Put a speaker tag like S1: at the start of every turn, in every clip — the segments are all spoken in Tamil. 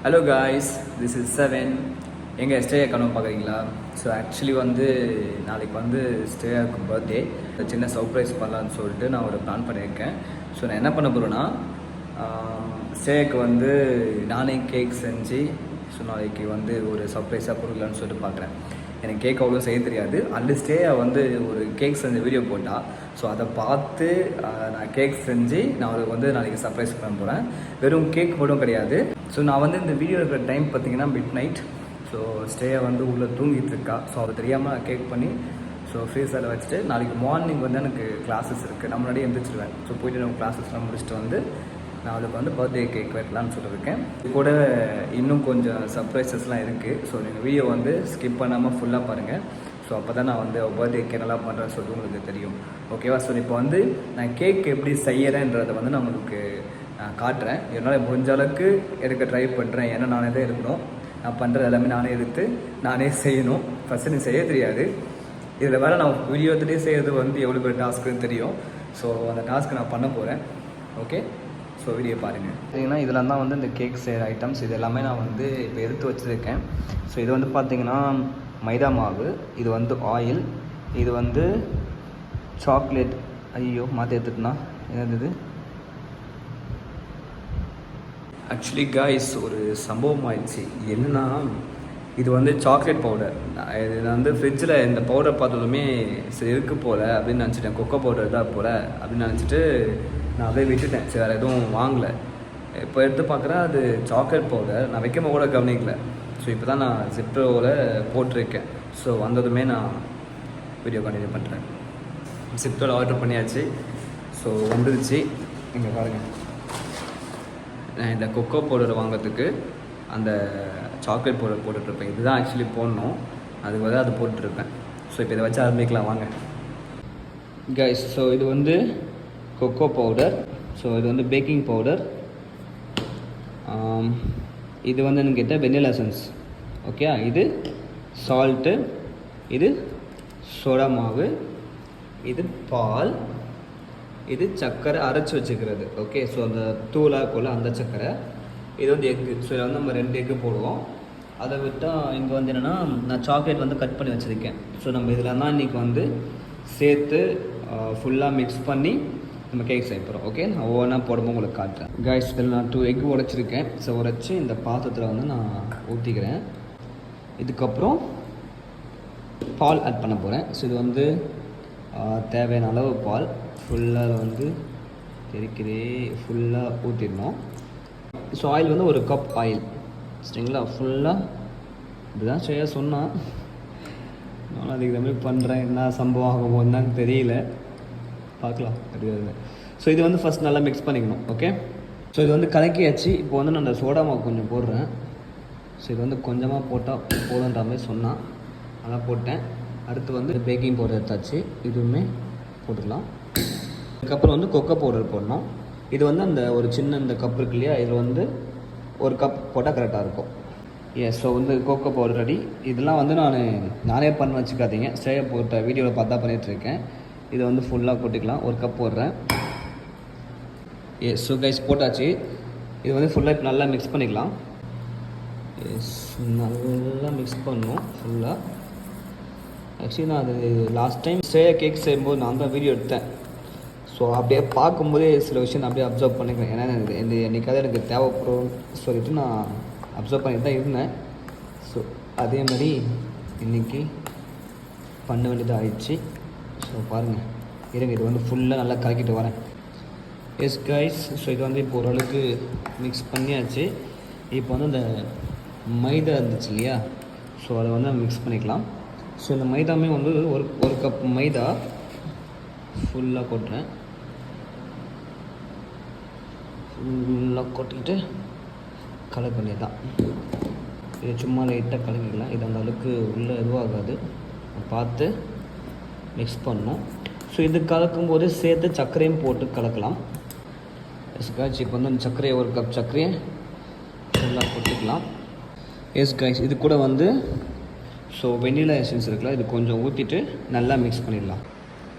S1: Hello guys, this is seven. எங்கள் ஸ்டே கனவு பார்க்குறீங்களா? ஸோ ஆக்சுவலி நாளைக்கு ஸ்டேயாவுக்கு பர்த்டே. சின்ன சர்ப்ரைஸ் பண்ணலான்னு சொல்லிட்டு நான் ஒரு பிளான் பண்ணியிருக்கேன். ஸோ நான் என்ன பண்ண போகிறேன்னா, ஸ்டேக்கு நானே கேக் செஞ்சு நாளைக்கு ஒரு சர்ப்ரைஸாக கொடுக்கலான்னு சொல்லிட்டு பார்க்குறேன். எனக்கு கேக் அவ்வளோ செய்ய தெரியாது. அந்த ஸ்டேயை ஒரு கேக் செஞ்ச வீடியோ போட்டால், ஸோ அதை பார்த்து நான் கேக் செஞ்சு நான் அவருக்கு நாளைக்கு சர்ப்ரைஸ் பண்ண போகிறேன். வெறும் கேக் மட்டும் கிடையாது. ஸோ நான் இந்த வீடியோ இருக்கிற டைம் பார்த்திங்கன்னா மிட் நைட். ஸோ ஸ்டேயை உள்ளே தூங்கிட்டு இருக்கா. ஸோ அது தெரியாமல் கேக் பண்ணி ஃப்ரீசரில் வச்சுட்டு நாளைக்கு மார்னிங் எனக்கு கிளாஸஸ் இருக்குது. நான் முன்னாடியே எழுந்திரிச்சிடுவேன். ஸோ போய்ட்டு நம்ம கிளாஸஸ்லாம் முடிச்சுட்டு நான் அவளுக்கு பர்த்டே கேக் வைக்கலான்னு சொல்லியிருக்கேன். இது கூட இன்னும் கொஞ்சம் சர்ப்ரைசஸ்லாம் இருக்குது. ஸோ நீங்கள் வீடியோ ஸ்கிப் பண்ணாமல் ஃபுல்லாக பாருங்கள். ஸோ அப்போ தான் நான் பர்த்டேக்கு நல்லா பண்ணுறேன்னு சொல்லிட்டு உங்களுக்கு தெரியும். ஓகேவா? ஸோ இப்போ நான் கேக் எப்படி செய்கிறேன்றதை நான் உங்களுக்கு காட்டுறேன். என்னால் முடிஞ்ச அளவுக்கு எடுக்க ட்ரை பண்ணுறேன். ஏன்னா நானே தான் இருக்கணும். நான் பண்ணுறது எல்லாமே நானே எடுத்து நானே செய்யணும். ஃபஸ்ட்டு எனக்கு செய்ய தெரியாது. இதில் வேறு நான் வீடியோ எடுத்துகிட்டே செய்கிறது எவ்வளோ பெரிய டாஸ்க்குன்னு தெரியும். ஸோ அந்த டாஸ்க்கு நான் பண்ண போகிறேன். ஓகே, ஸோ வீடியோ பாருங்கள். பார்த்தீங்கன்னா இதில் தான் இந்த கேக் செய்கிற ஐட்டம்ஸ் இது எல்லாமே நான் இப்போ எடுத்து வச்சுருக்கேன். ஸோ இது பார்த்திங்கன்னா மைதா மாவு, இது ஆயில், இது சாக்லேட். ஐயோ மாற்றி எடுத்துட்டுனா என்னது? ஆக்சுவலி காய்ஸ், ஒரு சம்பவம் ஆயிடுச்சு. என்னென்னா, இது சாக்லேட் பவுடர். இது நான் ஃப்ரிட்ஜில் இந்த பவுடர் பார்த்ததுமே சரி இருக்கு போல் அப்படின்னு நினச்சிட்டேன். கொக்கோ பவுடர் தான் போல் அப்படின்னு நினச்சிட்டு நான் அப்படியே விட்டுட்டேன். சரி வேறு எதுவும் வாங்கலை. இப்போ எடுத்து பார்க்குறேன் அது சாக்லேட் பவுடர். நான் வைக்காம கூட கவனிக்கல. ஸோ இப்போ தான் நான் ஜிப்ரோவில் போட்டிருக்கேன். ஸோ வந்ததுமே நான் வீடியோ கண்டினியூ பண்ணுறேன். ஜிப்ரோவில் ஆர்டர் பண்ணியாச்சு. ஸோ வந்துடுச்சு. இங்கே பாருங்கள், நான் இந்த கொக்கோ பவுடர் வாங்கிறதுக்கு அந்த சாக்லேட் பவுடர் போட்டுட்ருப்பேன். இதுதான் ஆக்சுவலி போடணும். அதுக்கு அது போட்டுட்ருப்பேன். ஸோ இப்போ இதை வச்சு ஆரம்பிக்கலாம் வாங்க கைஸ். ஸோ இது கொக்கோ பவுடர். ஸோ இது பேக்கிங் பவுடர். இது எனக்கு கேட்டால் வெனிலா எசன்ஸ். ஓகே, இது சால்ட்டு, இது சோடா மாவு, இது பால், இது சர்க்கரை அரைச்சி வச்சுக்கிறது. ஓகே, ஸோ அந்த தூளாக போல் அந்த சர்க்கரை. இது எக்கு. ஸோ இதில் நம்ம 2 எக்கு போடுவோம். அதை விட்டால் இங்கே என்னென்னா நான் சாக்லேட் கட் பண்ணி வச்சுருக்கேன். ஸோ நம்ம இதில் தான் இன்றைக்கி சேர்த்து ஃபுல்லாக மிக்ஸ் பண்ணி நம்ம கேக் செய்ய போகிறோம். ஓகே, நான் ஒவ்வொன்றா போடும்போது உங்களுக்கு காட்டுறேன். காய்ஸ், இதில் நான் 2 எக்கு உடைச்சிருக்கேன். ஸோ உடைச்சி இந்த பாத்திரத்தில் நான் ஊற்றிக்கிறேன். இதுக்கப்புறம் பால் ஆட் பண்ண போகிறேன். ஸோ இது தேவையான அளவு பால் ஃபுல்லாக தெரிக்கிறே ஃபுல்லாக ஊற்றிடணும். So oil 1 cup oil. சரிங்களா? ஃபுல்லாக இப்படிதான் செய்ய சொன்னால் நான் அதுக்கு இந்த மாதிரி பண்ணுறேன். என்ன சம்பவம் ஆகும் தான் தெரியல. பார்க்கலாம் கிடையாது. ஸோ இது ஃபஸ்ட் நல்லா மிக்ஸ் பண்ணிக்கணும். ஓகே, ஸோ இது கலக்கியாச்சு. இப்போ நான் அந்த சோடா மாவு கொஞ்சம் போடுறேன். ஸோ இது கொஞ்சமாக போட்டால் போதுன்ற மாதிரி சொன்னால் நல்லா போட்டேன். அடுத்து பேக்கிங் பவுடர் எடுத்தாச்சு. இதுவுமே போட்டுக்கலாம். அதுக்கப்புறம் கொக்கோ பவுடர் போடணும். இது அந்த ஒரு சின்ன இந்த கப் இருக்கு இல்லையா, இதில் 1 கப் போட்டால் கரெக்டாக இருக்கும். Yes, so cocoa powder ready. இதெல்லாம் நானே பண்ண வச்சுக்காதீங்க. ஸ்டேயை போட்ட வீடியோவில் பார்த்தா பண்ணிகிட்ருக்கேன். இதை ஃபுல்லாக போட்டுக்கலாம். 1 கப் போடுறேன். எஸ், ஸோ கைஸ் போட்டாச்சு. இது ஃபுல்லாக இப்போ நல்லா மிக்ஸ் பண்ணிக்கலாம். எஸ், நல்லா மிக்ஸ் பண்ணணும் ஃபுல்லாக. ஆக்சுவலி நான் அது லாஸ்ட் டைம் ஸ்டேயை கேக் செய்யும்போது நான் தான் வீடியோ எடுத்தேன். ஸோ அப்படியே பார்க்கும்போதே சில விஷயம் நான் அப்படியே அப்சர்வ் பண்ணிக்கிறேன். ஏன்னா இந்த என்றைக்காவது எனக்கு தேவைப்படும் சொல்லிவிட்டு நான் அப்சர்வ் பண்ணிட்டு தான் இருந்தேன். ஸோ அதே மாதிரி இன்றைக்கி பண்ண வேண்டியதாக ஆயிடுச்சு. ஸோ பாருங்கள், இருங்க இது ஃபுல்லாக நல்லா கலக்கிட்டு வரேன். எஸ் கைஸ், ஸோ இது இப்போ ஓரளவுக்கு மிக்ஸ் பண்ணியாச்சு. இப்போ இந்த மைதா இருந்துச்சு இல்லையா, ஸோ அதை மிக்ஸ் பண்ணிக்கலாம். ஸோ இந்த மைதாமே ஒரு கப் மைதா ஃபுல்லாக கொட்டுறேன். ஃபுல்லாக கொட்டிக்கிட்டு கலர் பண்ணி தான் இது சும்மா லைட்டாக கலக்கிக்கலாம். இது அந்த அளவுக்கு உள்ளே இதுவாகாது, பார்த்து மிக்ஸ் பண்ணணும். ஸோ இது கலக்கும்போது சேர்த்து சர்க்கரையும் போட்டு கலக்கலாம். எஸ் காய்ஸ், இப்போ அந்த சர்க்கரையை 1 கப் சர்க்கரையை ஃபுல்லாக கொட்டிக்கலாம். எஸ் காய்ஸ், இது கூட ஸோ வெனிலா எசன்ஸ் இருக்குல்ல, இது கொஞ்சம் ஊற்றிட்டு நல்லா மிக்ஸ் பண்ணிடலாம்.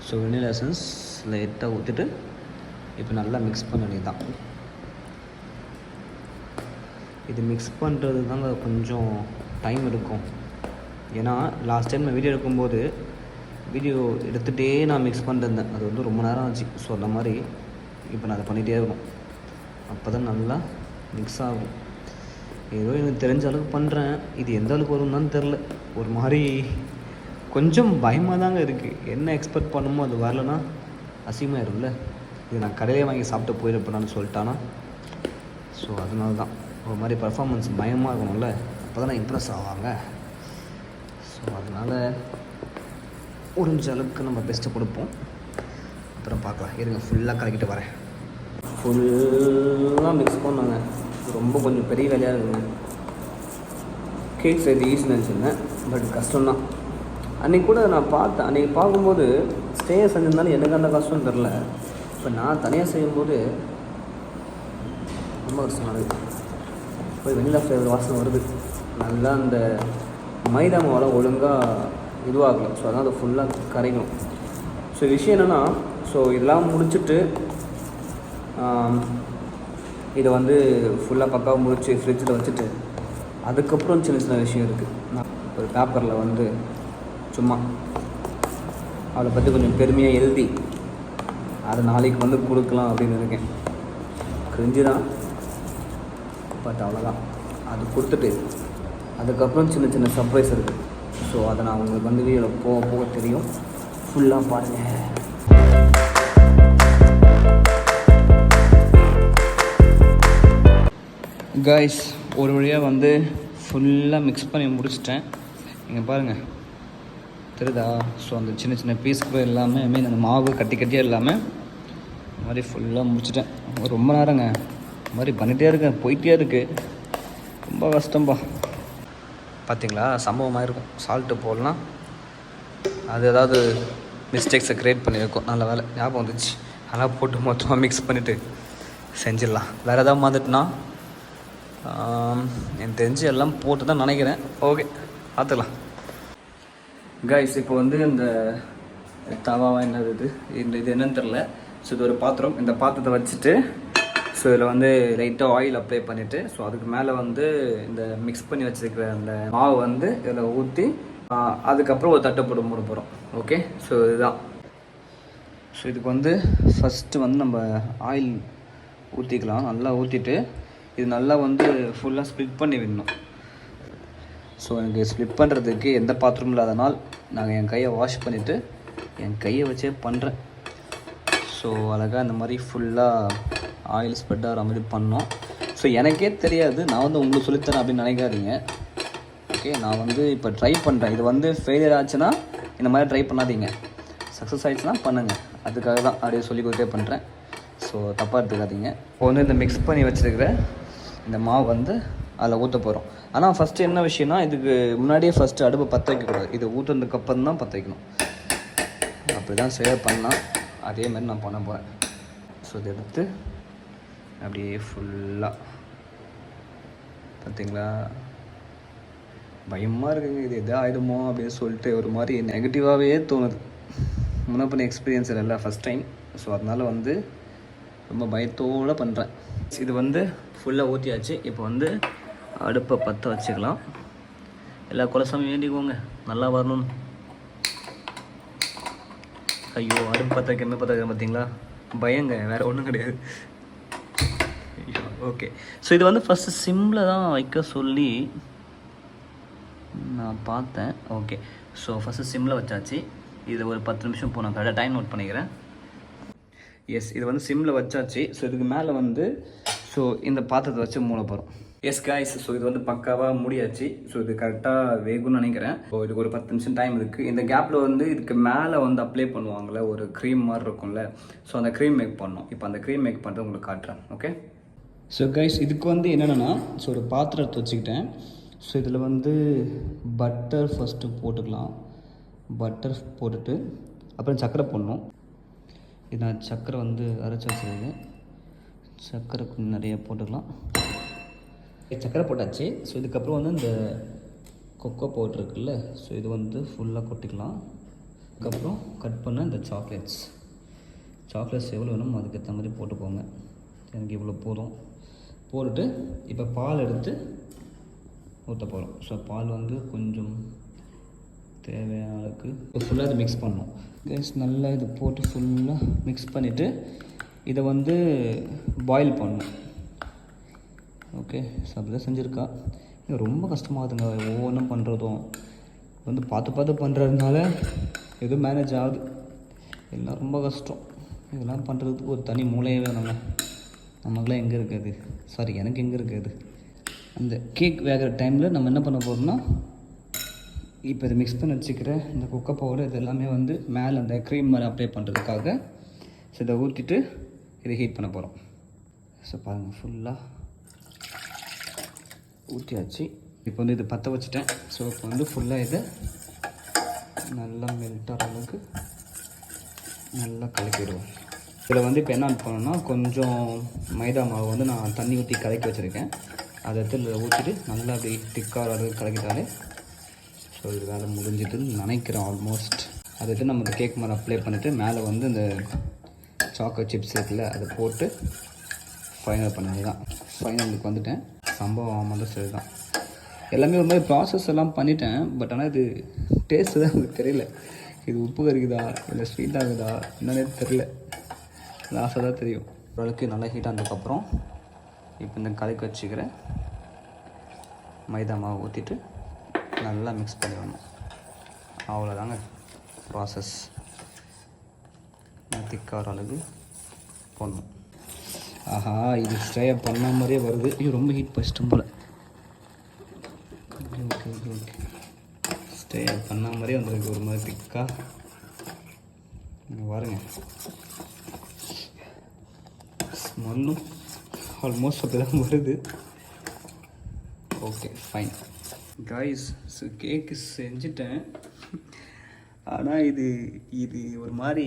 S1: ஸோ வெனிலா எசன்ஸ் லைட்டாக ஊற்றிட்டு இப்போ நல்லா மிக்ஸ் பண்ண வேண்டியது தான். இது மிக்ஸ் பண்ணுறது தாங்க கொஞ்சம் டைம் எடுக்கும். ஏன்னா லாஸ்ட் டைம் நான் வீடியோ எடுக்கும்போது வீடியோ எடுத்துகிட்டே நான் மிக்ஸ் பண்ணிருந்தேன். அது வந்து ரொம்ப நேரம் ஆச்சு. ஸோ அந்த மாதிரி இப்போ நான் அதை பண்ணிகிட்டே இருக்கணும். அப்போ தான் நல்லா மிக்ஸ் ஆகும். ஏதோ எனக்கு தெரிஞ்ச அளவுக்கு பண்ணுறேன். இது எந்த அளவுக்கு வரும்னு தெரில. ஒரு மாதிரி கொஞ்சம் பயமாக தாங்க இருக்குது. என்ன எக்ஸ்பெக்ட் பண்ணுமோ அது வரலன்னா அசிங்கமாயிரும்ல. இது நான் கடையிலே வாங்கி சாப்பிட்டு போயிருப்பேன்னு சொல்லிட்டானா. ஸோ அதனால தான் ஒரு மாதிரி பர்ஃபார்மன்ஸ் பயமாக இருக்கணும்ல, அப்போ தான் நான் இம்ப்ரெஸ் ஆவாங்க. ஸோ அதனால் முடிஞ்ச அளவுக்கு நம்ம பெஸ்ட்டு கொடுப்போம். அப்புறம் பார்க்கலாம். இருங்க ஃபுல்லாக கலக்கிட்டு வரேன். ஃபுல்லாக மிக்ஸ் பண்ணாங்க. ரொம்ப கொஞ்சம் பெரிய வேலையாக இருக்குங்க. கேக் செய்து ஈஸி நினச்சிருந்தேன், பட் கஷ்டம்தான். அன்றைக்கி கூட நான் பார்த்தேன். அன்றைக்கி பார்க்கும்போது ஸ்டே செஞ்சிருந்தாலும் எனக்கு அந்த கஷ்டம் தெரில. இப்போ நான் தனியாக செய்யும்போது ரொம்ப கஷ்டமாக இருக்குது. இப்போ வெண்ணிலா ஃப்ளேவர் வாசனை வருது. நல்லா அந்த மைதா மாவெல்லாம் ஒழுங்காக இதுவாகலாம். ஸோ அதான் அதை ஃபுல்லாக கரைக்கணும். ஸோ விஷயம் என்னென்னா, ஸோ இதெல்லாம் முடிச்சுட்டு இதை வந்து ஃபுல்லாக பக்காவாக முடிச்சு ஃப்ரிட்ஜில் வச்சுட்டு அதுக்கப்புறம் சின்ன சின்ன விஷயம் இருக்குது. நான் ஒரு பேப்பரில் வந்து சும்மா அவளை பற்றி கொஞ்சம் பெருமையாக எழுதி அதை நாளைக்கு வந்து கொடுக்கலாம் அப்படின்னு இருக்கேன். கிரிஞ்சு தான், பட் அவ்வளோதான். அது கொடுத்துட்டு அதுக்கப்புறம் சின்ன சின்ன சர்ப்ரைஸ் இருக்குது. ஸோ அதை நான் உங்களுக்கு வந்து வீடியோவில் போக போக தெரியும். ஃபுல்லாக பாருங்கள். காய்ஸ், ஒரு வழியாக வந்து ஃபுல்லாக மிக்ஸ் பண்ணி முடிச்சிட்டேன். இங்கே பாருங்கள், தெரியுதா? ஸோ அந்த சின்ன சின்ன பீஸ் கூட எல்லாமே அந்த மாவு கட்டி கட்டியாக இல்லாமல் இந்த மாதிரி ஃபுல்லாக முடிச்சிட்டேன். ரொம்ப நேரங்க இந்த மாதிரி பண்ணிகிட்டே இருக்கேன், போயிட்டே இருக்குது. ரொம்ப கஷ்டம்பா. பார்த்தீங்களா, சம்பவமாக இருக்கும். சால்ட்டு போடலாம், அது ஏதாவது மிஸ்டேக்ஸை க்ரியேட் பண்ணியிருக்கோம். நல்ல வேலை ஞாபகம் வந்துச்சு. அதெல்லாம் போட்டு மொத்தமாக மிக்ஸ் பண்ணிவிட்டு செஞ்சிடலாம். வேறு ஏதாவது வந்துட்டுனா எனக்கு தெரிஞ்சு எல்லாம் போட்டு தான் நினைக்கிறேன். ஓகே, பார்த்துக்கலாம். கைஸ், இப்போ வந்து இந்த தவாவா என்னது இது என்னன்னு தெரில. ஸோ இது ஒரு பாத்திரம். இந்த பாத்திரத்தை வச்சுட்டு ஸோ இதில் வந்து லைட்டாக ஆயில் அப்ளை பண்ணிவிட்டு ஸோ அதுக்கு மேலே வந்து இந்த மிக்ஸ் பண்ணி வச்சுருக்கிற அந்த மாவு வந்து இதில் ஊற்றி அதுக்கப்புறம் ஒரு தட்டை போட்டு மூட போகிறோம். ஓகே, ஸோ இதுதான். ஸோ இதுக்கு வந்து ஃபஸ்ட்டு வந்து நம்ம ஆயில் ஊற்றிக்கலாம். நல்லா ஊற்றிட்டு இது நல்லா வந்து ஃபுல்லாக ஸ்ப்ளிட் பண்ணி விடணும். ஸோ எனக்கு ஸ்ப்ளிட் பண்ணுறதுக்கு எந்த பாத்திரமும் இல்லாதனால் நாங்கள் என் கையை வாஷ் பண்ணிவிட்டு என் கையை வச்சே பண்ணுறேன். ஸோ அழகாக இந்த மாதிரி ஃபுல்லாக ஆயில் ஸ்ப்ரெட் ஆகிற மாதிரி பண்ணோம். ஸோ எனக்கே தெரியாது, நான் வந்து உங்களுக்கு சொல்லித்தரேன் அப்படின்னு நினைக்காதீங்க. ஓகே, நான் வந்து இப்போ ட்ரை பண்ணுறேன். இது வந்து ஃபெயிலியர் ஆச்சுன்னா இந்த மாதிரி ட்ரை பண்ணாதீங்க. சக்ஸஸ் ஆகிடுச்சுன்னா பண்ணுங்கள். அதுக்காக தான் அப்படியே சொல்லி கொடுத்தே பண்ணுறேன். ஸோ தப்பாக எடுத்துக்காதீங்க. இப்போ வந்து இந்த மிக்ஸ் பண்ணி வச்சுருக்கிற இந்த மாவு வந்து அதில் ஊற்ற போகிறோம். ஆனால் ஃபஸ்ட்டு என்ன விஷயம்னா, இதுக்கு முன்னாடியே ஃபஸ்ட்டு அடுப்பை பற்ற வைக்கக்கூடாது. இது ஊற்றுனதுக்கப்புறம் தான் பற்ற வைக்கணும். அப்படி தான் சேவ் பண்ணலாம். அதே மாதிரி நான் பண்ண போகிறேன். ஸோ இதை எடுத்து அப்படியே ஃபுல்லாக பார்த்தீங்களா, பயமாக இருக்குங்க. இது எதாவது ஆகிடுமோ அப்படின்னு சொல்லிட்டு ஒரு மாதிரி நெகட்டிவாகவே தோணுது. முன்னே எக்ஸ்பீரியன்ஸ் இல்லை, ஃபஸ்ட் டைம். ஸோ அதனால் வந்து ரொம்ப பயத்தோடு பண்ணுறேன். இது வந்து ஃபுல்லாக ஊற்றியாச்சு. இப்போ வந்து அடுப்பை பற்ற வச்சுக்கலாம். எல்லா குலசாமியும் வேண்டிக்கோங்க நல்லா வரணும்னு. ஐயோ, அடுப்பு பற்ற வைக்க பற்ற வைக்க பார்த்தீங்களா, பயங்க, வேறு ஒன்றும் கிடையாது. ஐயோ, ஓகே. ஸோ இது வந்து ஃபஸ்ட்டு சிம்மில் தான் வைக்க சொல்லி நான் பார்த்தேன். ஓகே, ஸோ ஃபஸ்ட்டு சிம்மில் வச்சாச்சு. இது ஒரு 10 நிமிஷம் போனோம். கரெக்டாக டைம் நோட் பண்ணிக்கிறேன். எஸ், இது வந்து சிம்மில் வச்சாச்சு. ஸோ இதுக்கு மேலே வந்து ஸோ இந்த பாத்திரத்தை வச்சு மூட போகிறோம். எஸ் காய்ஸ், ஸோ இது வந்து பக்காவாக முடியாச்சு. ஸோ இது கரெக்டாக வேகும்னு நினைக்கிறேன். ஸோ இதுக்கு ஒரு 10 நிமிஷம் டைம் இருக்குது. இந்த கேப்பில் வந்து இதுக்கு மேலே வந்து அப்ளை பண்ணுவாங்கள்ல, ஒரு க்ரீம் மாதிரி இருக்கும்ல. ஸோ அந்த க்ரீம் மேக் பண்ணோம். இப்போ அந்த க்ரீம் மேக் பண்ணுறது உங்களுக்கு காட்டுறேன். ஓகே, ஸோ கைஸ், இதுக்கு வந்து என்னென்னா, ஸோ ஒரு பாத்திரத்தை வச்சுக்கிட்டேன். ஸோ இதில் வந்து பட்டர் ஃபஸ்ட்டு போட்டுக்கலாம். பட்டர் போட்டுட்டு அப்புறம் சர்க்கரை போடணும். இது நான் சர்க்கரை வந்து அரைச்சி வச்சுருக்கேன். சர்க்கரை கொஞ்சம் நிறைய போட்டுக்கலாம். சர்க்கரை போட்டாச்சு. ஸோ இதுக்கப்புறம் வந்து இந்த கொக்கோ பவுடர் இருக்குல்ல, ஸோ இது வந்து ஃபுல்லாக கொட்டிக்கலாம். அதுக்கப்புறம் கட் பண்ண இந்த சாக்லேட்ஸ் எவ்வளோ வேணும் அதுக்கேற்ற மாதிரி போட்டுக்கோங்க. எனக்கு இவ்வளோ போதும். போட்டுட்டு இப்போ பால் எடுத்து ஊற்ற போகிறோம். ஸோ பால் வந்து கொஞ்சம் தேவையான அளவுக்கு இப்போ ஃபுல்லாக இதை மிக்ஸ் பண்ணணும். கேஸ் நல்லா இது போட்டு ஃபுல்லாக மிக்ஸ் பண்ணிவிட்டு இதை வந்து பாயில் பண்ணணும். ஓகே, ஸோ அப்படி தான் செஞ்சுருக்கா. இது ரொம்ப கஷ்டமாகுதுங்க ஒவ்வொன்றும் பண்ணுறதும். வந்து பார்த்து பார்த்து பண்ணுறதுனால எதுவும் மேனேஜ் ஆகுது. எல்லாம் ரொம்ப கஷ்டம். இதெல்லாம் பண்ணுறதுக்கு ஒரு தனி மூளையே வேணுங்க. நமக்குலாம் எங்கே இருக்காது, சாரி எனக்கு எங்கே இருக்காது. அந்த கேக் வேகிற டைமில் நம்ம என்ன பண்ண போகிறோம்னா, இப்போ இதை மிக்ஸ் பண்ணி வச்சுக்கிற இந்த கொக்கோ பவுடர் இது எல்லாமே வந்து மேலே அந்த க்ரீம் மாதிரி அப்ளை பண்ணுறதுக்காக ஸோ இதை ஊற்றிட்டு இதை ஹீட் பண்ண போகிறோம். ஸோ பாருங்கள் ஃபுல்லாக ஊற்றியாச்சு. இப்போ வந்து இது பற்ற வச்சுட்டேன். ஸோ இப்போ வந்து ஃபுல்லாக இதை நல்லா மெல்ட் ஆகிற அளவுக்கு நல்லா கலக்கிடுவோம். இதில் வந்து இப்போ என்ன பண்ணணும்னா, கொஞ்சம் மைதா மாவு வந்து நான் தண்ணி ஊற்றி கலக்கி வச்சுருக்கேன். அதை எடுத்து ஊற்றிட்டு நல்லா அப்படி திக்காக அளவுக்கு கலக்கிட்டாலே ஸோ இது வேலை முடிஞ்சிட்டுன்னு நினைக்கிறேன் ஆல்மோஸ்ட். அதை எடுத்து நம்ம இந்த கேக் மாதிரி அப்ளை பண்ணிவிட்டு மேலே வந்து இந்த சாக்லேட் சிப்ஸ் இருக்குல்ல அதை போட்டு ஃபைனல் பண்ணது தான். ஃபைனலுக்கு வந்துட்டேன். சம்பவம் வந்து சரி தான். எல்லாமே ஒரு மாதிரி ப்ராசஸ் எல்லாம் பண்ணிட்டேன். பட் ஆனால் இது டேஸ்ட்டு தான் எனக்கு தெரியல. இது உப்பு கறிக்குதா இல்லை ஸ்வீட் ஆகுதா என்னன்னே தெரில. லாஸ்ட்டாக தான் தெரியும். ஓரளவுக்கு நல்லா ஹீட் ஆனதுக்கப்புறம் இப்போ இந்த கலக்கி வச்சுக்கிற மைதா மாவு ஊற்றிட்டு நல்லா மிக்ஸ் பண்ணிடணும். அவ்வளோதாங்க ப்ராசஸ். திக்காக அளவுக்கு போடணும். ஆஹா, இது ஸ்ட்ரே பண்ண மாதிரியே வருது. இது ரொம்ப ஹீட் பச்சிட்டும் போல். Okay okay okay okay stay பண்ண மாதிரியே வந்துருக்கு ஒரு மாதிரி திக்காக. பாருங்க ஸ்மெல்லும் ஆல்மோஸ்ட் அப்படி தான் வருது. Okay fine guys. ஸோ கேக்கு செஞ்சுட்டேன். ஆனால் இது ஒரு மாதிரி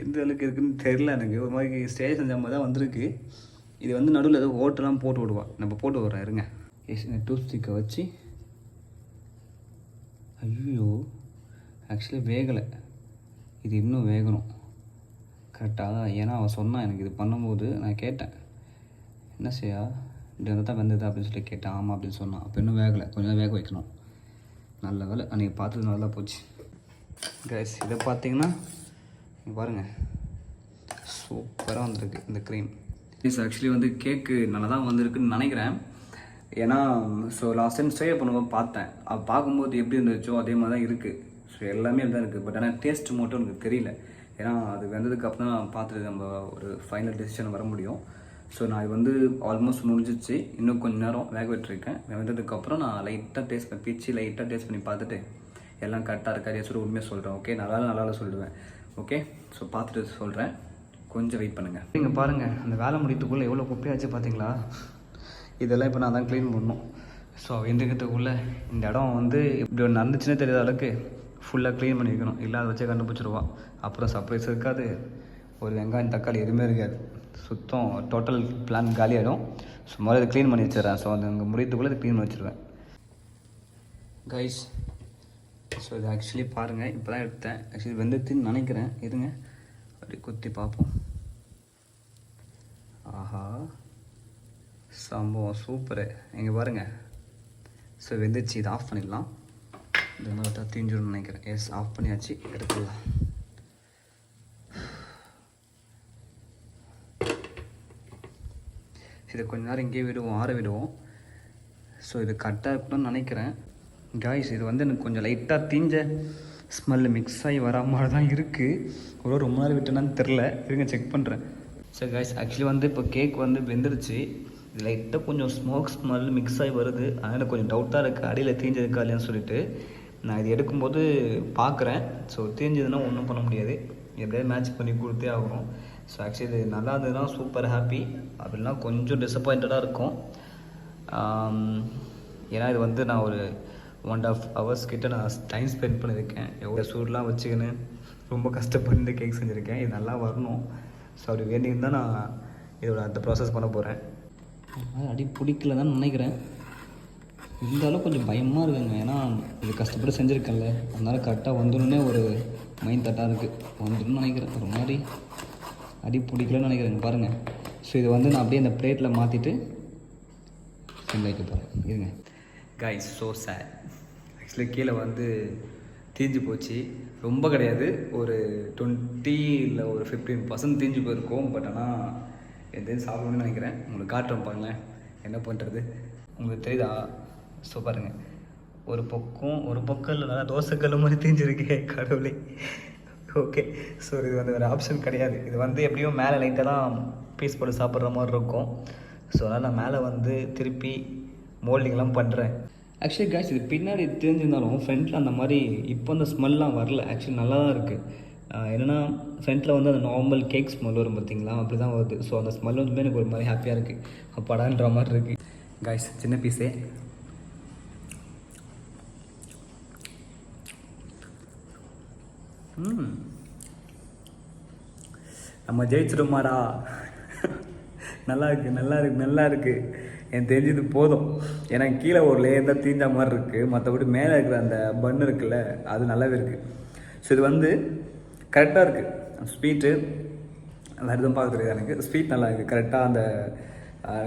S1: எந்த அளவுக்கு இருக்குதுன்னு தெரில எனக்கு. ஒரு மாதிரி ஸ்டேஜ் செஞ்ச மாதிரி தான் வந்திருக்கு. இது வந்து நடுவில் ஏதோ ஓட்டெல்லாம் போட்டு விடுவா. நம்ம போட்டு விட்றேன் இருங்க. டூத் ஸ்டிக்கை வச்சு ஐயோ ஆக்சுவலி வேகலை. இது இன்னும் வேகணும் கரெக்டாக. ஏன்னா அவன் சொன்னான் எனக்கு இது பண்ணும்போது. நான் கேட்டேன் என்ன செய்யா இப்படி தான் வந்தது அப்படின்னு சொல்லி கேட்டேன். ஆமாம் அப்படின்னு சொன்னான். அப்போ இன்னும் வேகலை, கொஞ்சம் வேக வைக்கணும். நல்ல வேலை அன்றைக்கி பார்த்தது நல்லா போச்சு கைஸ். இதை பார்த்தீங்கன்னா பாருங்கள் சூப்பராக வந்திருக்கு இந்த க்ரீம். இஸ் ஆக்சுவலி வந்து கேக்கு நல்லா தான் வந்திருக்குன்னு நினைக்கிறேன். ஏன்னா ஸோ லாஸ்ட் டைம் ஸ்டே பண்ணும்போது பார்த்தேன். அது பார்க்கும்போது எப்படி இருந்துச்சோ அதே மாதிரி தான் இருக்குது. ஸோ எல்லாமே தான் இருக்குது. பட் ஆனால் டேஸ்ட் மட்டும் எனக்கு தெரியல. ஏன்னா அது வந்ததுக்கு அப்புறம் தான் பார்த்துட்டு நம்ம ஒரு ஃபைனல் டெசிஷன் வர முடியும். ஸோ நான் இது வந்து ஆல்மோஸ்ட் முடிஞ்சிச்சு. இன்னும் கொஞ்சம் நேரம் வேக விட்டுருக்கேன். வந்ததுக்கப்புறம் நான் லைட்டாக டேஸ்ட் பண்ணி பிச்சு லைட்டாக டேஸ்ட் பண்ணி பார்த்துட்டு எல்லாம் கரெக்டாக இருக்கா சொல்லி உண்மையாக சொல்கிறேன். ஓகே, நல்லா சொல்லிடுவேன். ஓகே, ஸோ பார்த்துட்டு சொல்கிறேன். கொஞ்சம் வெயிட் பண்ணுங்கள். நீங்கள் பாருங்கள் அந்த வேலை முடியத்துக்குள்ளே எவ்வளோ குப்பையாச்சு பார்த்தீங்களா. இதெல்லாம் இப்போ நான் தான் க்ளீன் பண்ணணும். ஸோ எந்திரிக்கிறதுக்குள்ளே இந்த இடம் வந்து இப்படி ஒன்று நடந்துச்சுன்னே தெரியாத அளவுக்கு ஃபுல்லாக க்ளீன் பண்ணி வைக்கணும். இல்லை அதை வச்சே கண்டுபிடிச்சிருவா. அப்புறம் சர்ப்ரைஸ் இருக்காது, ஒரு வெங்காயம் தக்காளி எதுவுமே இருக்காது. சுத்தம் டோட்டல் பிளான் காலியாகிடும். ஸோ முதல்ல இதை க்ளீன் பண்ணி வச்சிடறேன். ஸோ அது அங்கே முடியத்துக்குள்ளே இதை க்ளீன் பண்ணி வச்சுருவேன் கைஸ். ஸோ இது ஆக்சுவலி பாருங்கள் இப்போ தான் எடுத்தேன். ஆக்சுவலி வெந்ததுன்னு நினைக்கிறேன். இருங்க அப்படி குத்தி பார்ப்போம். ஆஹா சம்பவம் சூப்பரு. இங்கே பாருங்கள். ஸோ வெந்துச்சு. இதை ஆஃப் பண்ணிடலாம். இந்த மாதிரி தான் தீஞ்சிடும்னு நினைக்கிறேன். எஸ், ஆஃப் பண்ணியாச்சு. எடுத்துடலாம். இதை கொஞ்ச நேரம் இங்கேயே விடுவோம், ஆற விடுவோம். ஸோ இது கரெக்டாக இருக்கணும்னு நினைக்கிறேன் காய்ஸ். இது வந்து எனக்கு கொஞ்சம் லைட்டாக தீஞ்ச ஸ்மெல்லு மிக்ஸ் ஆகி வரா மாதிரி தான் இருக்குது. ரொம்ப நேரம் விட்டேனான்னு தெரில. இருங்க செக் பண்ணுறேன். ஸோ காய்ஸ் ஆக்சுவலி வந்து இப்போ கேக் வந்து வெந்துருச்சு. லைட்டாக கொஞ்சம் ஸ்மோக் ஸ்மெல் மிக்ஸ் ஆகி வருது. அதனால் கொஞ்சம் டவுட்டாக இருக்குது அடியில் தீஞ்சதுக்கா இல்லையான்னு சொல்லிட்டு. நான் இது எடுக்கும்போது பார்க்குறேன். ஸோ தீஞ்சதுன்னா ஒன்றும் பண்ண முடியாது, எப்படியாவது மேட்ச் பண்ணி கொடுத்தே ஆகணும். ஸோ ஆக்சுவலி இது நல்லா இருந்ததுன்னா சூப்பர் ஹாப்பி. அப்படின்னா கொஞ்சம் டிசப்பாயிண்டடாக இருக்கும். ஏன்னா இது வந்து நான் ஒரு 1.5 hours கிட்ட நான் டைம் ஸ்பெண்ட் பண்ணியிருக்கேன். எவ்வளோ சூடெலாம் வச்சுக்கின்னு ரொம்ப கஷ்டப்பட்டு இந்த கேக் செஞ்சுருக்கேன். இது நல்லா வரணும். ஸோ அப்படி வேண்டியிருந்தால் தான் நான் இதோட அந்த ப்ராசஸ் பண்ண போகிறேன். அடி பிடிக்கல தான் நினைக்கிறேன். இருந்தாலும் கொஞ்சம் பயமாக இருக்குங்க. ஏன்னா இது கஷ்டப்பட்டு செஞ்சுருக்கேன்ல, அதனால் கரெக்டாக வந்துடனே ஒரு மைண்ட் தட்டாக இருக்குது. வந்துடும் நினைக்கிறேன். ஒரு மாதிரி அடி பிடிக்கலன்னு நினைக்கிறேங்க. பாருங்கள் ஸோ இது வந்து நான் அப்படியே இந்த பிளேட்டில் மாற்றிட்டு சிம் வைக்க போகிறேன். இருங்க கைஸ், ஸோ சேட். ஆக்சுவலி கீழே வந்து தீஞ்சு போச்சு. ரொம்ப கிடையாது, ஒரு 20 இல்லை ஒரு 15% தீஞ்சு போயிருக்கோம். பட் ஆனால் எதுவும் சாப்பிடணும்னு நினைக்கிறேன். உங்களுக்கு காட்டுறேன் பாருங்களேன் என்ன பண்ணுறது. உங்களுக்கு தெரியுதா? ஸோ பாருங்கள், ஒரு பக்கம் இல்லை, நல்லா தோசைக்கல் மாதிரி தீஞ்சிருக்கே கடவுளே. ஓகே, ஸோ இது வந்து வேறு ஆப்ஷன் கிடையாது. இது வந்து எப்படியும் மேலே லைட்டாக தான் பீஸ் போட்டு சாப்பிட்ற மாதிரி இருக்கும். ஸோ அதனால் நான் மேலே வந்து திருப்பி மோல்டிங்லாம் பண்ணுறேன். ஆக்சுவலி கைஸ், இது பின்னாடி தெரிஞ்சிருந்தாலும் ஃப்ரண்ட்டில் அந்த மாதிரி இப்போ அந்த ஸ்மெல்லாம் வரல. ஆக்சுவலி நல்லா தான் இருக்குது. என்னென்னா ஃப்ரண்ட்டில் வந்து அந்த நார்மல் கேக் ஸ்மெல் வரும் பார்த்தீங்களா, அப்படி தான் வருது. ஸோ அந்த ஸ்மெல் வந்து எனக்கு ஒரு மாதிரி ஹாப்பியாக இருக்குது, அப்பாடான்ற மாதிரி இருக்குது. கைஸ், சின்ன பீஸே. நம்ம ஜெயிச்சிடுமாடா. நல்லா இருக்குது. எனக்கு தெரிஞ்சது போதும். ஏன்னா கீழே ஒரு லேயர் தான் தீஞ்ச மாதிரி இருக்குது. மற்றபடி மேலே இருக்கிற அந்த பன்னு இருக்குல்ல, அது நல்லாவே இருக்குது. ஸோ இது வந்து கரெக்டாக இருக்குது. ஸ்வீட்டு வேறு எதுவும் பார்க்க தெரியாது எனக்கு. ஸ்வீட் நல்லா இருக்குது. கரெக்டாக அந்த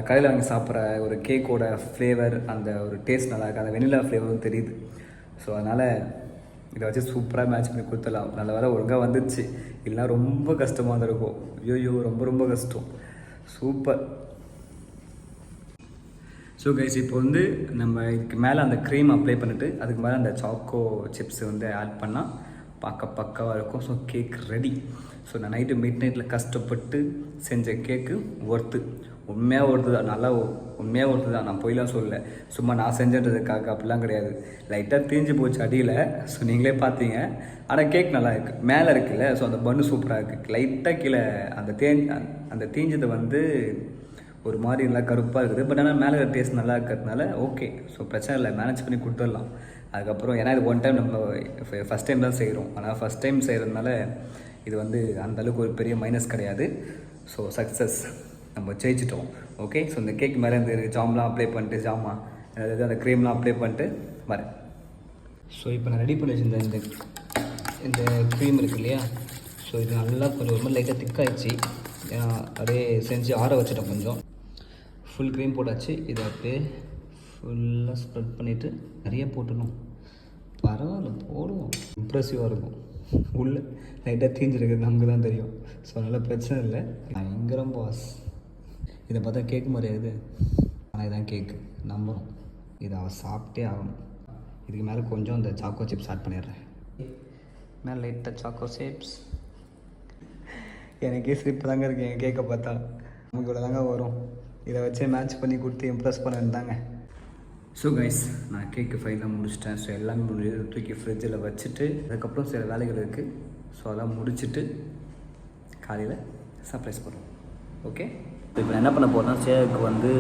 S1: கடையில் வாங்கி சாப்பிட்ற ஒரு கேக்கோட ஃப்ளேவர், அந்த ஒரு டேஸ்ட் நல்லா இருக்குது. அந்த வெனிலா ஃப்ளேவரும் தெரியுது. ஸோ அதனால் இதை வச்சு சூப்பராக மேட்ச் பண்ணி கொடுத்துடலாம். நல்ல வேலை ஒழுங்காக வந்துடுச்சு. இல்லைனா ரொம்ப கஷ்டமாக தான் இருக்கும். ஐயோ ரொம்ப கஷ்டம். சூப்பர். ஸோ கைஸ், இப்போ வந்து நம்ம இதுக்கு மேலே அந்த க்ரீம் அப்ளை பண்ணிவிட்டு அதுக்கு மேலே அந்த சாக்கோ சிப்ஸ் வந்து ஆட் பண்ணால் பக்காவாக இருக்கும். So cake ready. ஸோ நான் நைட்டு மிட் நைட்டில் கஷ்டப்பட்டு செஞ்ச கேக்கு உண்மையாக ஒர்த்து தான். நல்லா உண்மையாக ஒர்த்து தான். நான் போயெலாம் சொல்லலை, சும்மா நான் செஞ்சதுக்காக அப்படிலாம் கிடையாது. லைட்டாக தீஞ்சு போச்சு அடியில். ஸோ நீங்களே பார்த்தீங்க. ஆனால் கேக் நல்லா இருக்குது. மேலே இருக்குல்ல, ஸோ அந்த பன்னு சூப்பராக இருக்குது. லைட்டாக கீழே அந்த தீஞ்சதை வந்து ஒரு மாதிரி நல்லா கருப்பாக இருக்குது. பட் ஆனால் மேலே டேஸ்ட் நல்லா இருக்கிறதுனால ஓகே. ஸோ பிரச்சனை இல்லை, மேனேஜ் பண்ணி கொடுத்துடலாம். அதுக்கப்புறம் ஏன்னா இது ஒன் டைம் நம்ம ஃபஸ்ட் டைம் தான் செய்கிறோம். ஆனால் ஃபஸ்ட் டைம் செய்கிறதுனால இது வந்து அந்தளவுக்கு ஒரு பெரிய மைனஸ் கிடையாது. ஸோ சக்ஸஸ், நம்ம ஜெயிச்சிட்டோம். ஓகே. ஸோ இந்த கேக் மேலே இந்த ஜாம்லாம் அப்ளை பண்ணிட்டு அதாவது அந்த க்ரீம்லாம் அப்ளை பண்ணிட்டு வரேன். ஸோ இப்போ நான் ரெடி பண்ணி வச்சுருந்தேன் இந்த க்ரீம் இருக்குது இல்லையா. ஸோ இது நல்லா கொஞ்சம் ஒரு மாதிரி லைட்டாக திக்காகிடுச்சு. அப்படியே செஞ்சு ஆற வச்சுட்டோம். கொஞ்சம் ஃபுல் க்ரீம் போட்டாச்சு. இதை அப்படியே ஃபுல்லாக ஸ்ப்ரெட் பண்ணிவிட்டு நிறைய போட்டுடணும். பரவாயில்ல, போடுவோம். இம்ப்ரெசிவாக இருக்கும். உள்ளே லைட்டாக தீஞ்சிருக்குது, நமக்கு தான் தெரியும். ஸோ அதனால் பிரச்சனை இல்லை. பயங்கரம் பாஸ். இதை பார்த்தா கேக் மாதிரியாது, ஆனால் இதுதான் கேக்கு. நம்புகிறோம். இதை அவள் சாப்பிட்டே ஆகணும். இதுக்கு மேலே கொஞ்சம் அந்த சாக்கோ சிப்ஸ் ஆட் பண்ணிடுறேன். மேலே லைட்டாக சாக்கோ சிப்ஸ். எனக்கே சிரிப்பு தாங்க இருக்குது என் கேக்கை பார்த்தா. நமக்கு இவ்வளோ தாங்க வரும். இதை வச்சே மேட்ச் பண்ணி கொடுத்து இம்ப்ரெஸ் பண்ணியிருந்தாங்க. ஸோ கைஸ், நான் கேக்கு ஃபைனலாக முடிச்சிட்டேன். ஸோ எல்லாமே முடிஞ்சது. தூக்கி ஃப்ரிட்ஜில் வச்சுட்டு அதுக்கப்புறம் சில வேலைகள் இருக்குது. ஸோ அதெல்லாம் முடிச்சுட்டு காலையில் சர்ப்ரைஸ் பண்ணுவோம். ஓகே. இப்போ நான் என்ன பண்ண போகிறேன்னா, சேருக்கு வந்து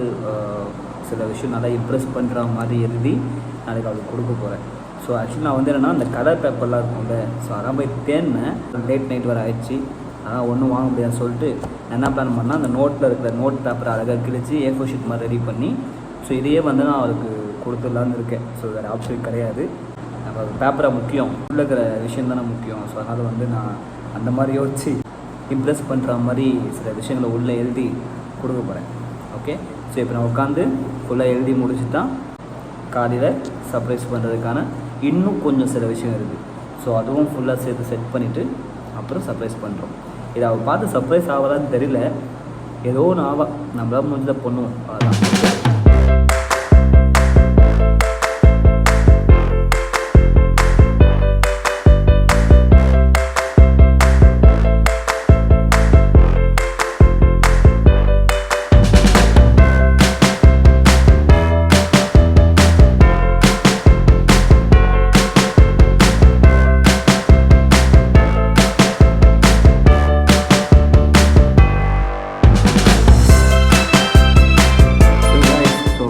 S1: சில விஷயம் நல்லா இம்ப்ரெஸ் பண்ணுற மாதிரி எழுதி நாளைக்கு அவளுக்கு கொடுக்க போகிறேன். ஸோ ஆக்சுவலி நான் வந்து என்னென்னா அந்த கலர் பேப்பர்லாம் இருக்கும்ல, ஸோ அதான் போய் தேடினேன். லேட் நைட் வர ஆயிடுச்சு. ஆனால் ஒன்றும் வாங்க முடியாதுன்னு சொல்லிட்டு நான் என்ன பிளான் பண்ணால், அந்த நோட்டில் இருக்கிற நோட் பேப்பரை அழகாக கிழிச்சு A4 ஷீட் மாதிரி ரெடி பண்ணி ஸோ இதையே வந்து நான் அவருக்கு கொடுத்துடலான்னு இருக்கேன். ஸோ வேறு ஆப்ஷன் கிடையாது. நம்ம பேப்பரை முக்கியம், உள்ள இருக்கிற விஷயம் தானே முக்கியம். ஸோ அதனால் வந்து நான் அந்த மாதிரி யோசித்து இம்ப்ரெஸ் பண்ணுற மாதிரி சில விஷயங்களை உள்ளே எழுதி கொடுக்க போகிறேன். ஓகே. ஸோ இப்போ நான் உட்காந்து ஃபுல்லாக எழுதி முடிச்சுட்டான். காலையில் சர்ப்ரைஸ் பண்ணுறதுக்கான இன்னும் கொஞ்சம் சில விஷயம் இருக்குது. ஸோ அதுவும் ஃபுல்லாக சேர்த்து செட் பண்ணிவிட்டு அப்புறம் சர்ப்ரைஸ் பண்ணுறோம். இதை அவள் பார்த்து சர்ப்ரைஸ் ஆகலான்னு தெரியல. ஏதோ ஒன்று ஆவா, நம்மளால் முடிஞ்சதை பண்ணுவோம். அவ்வளோதான்.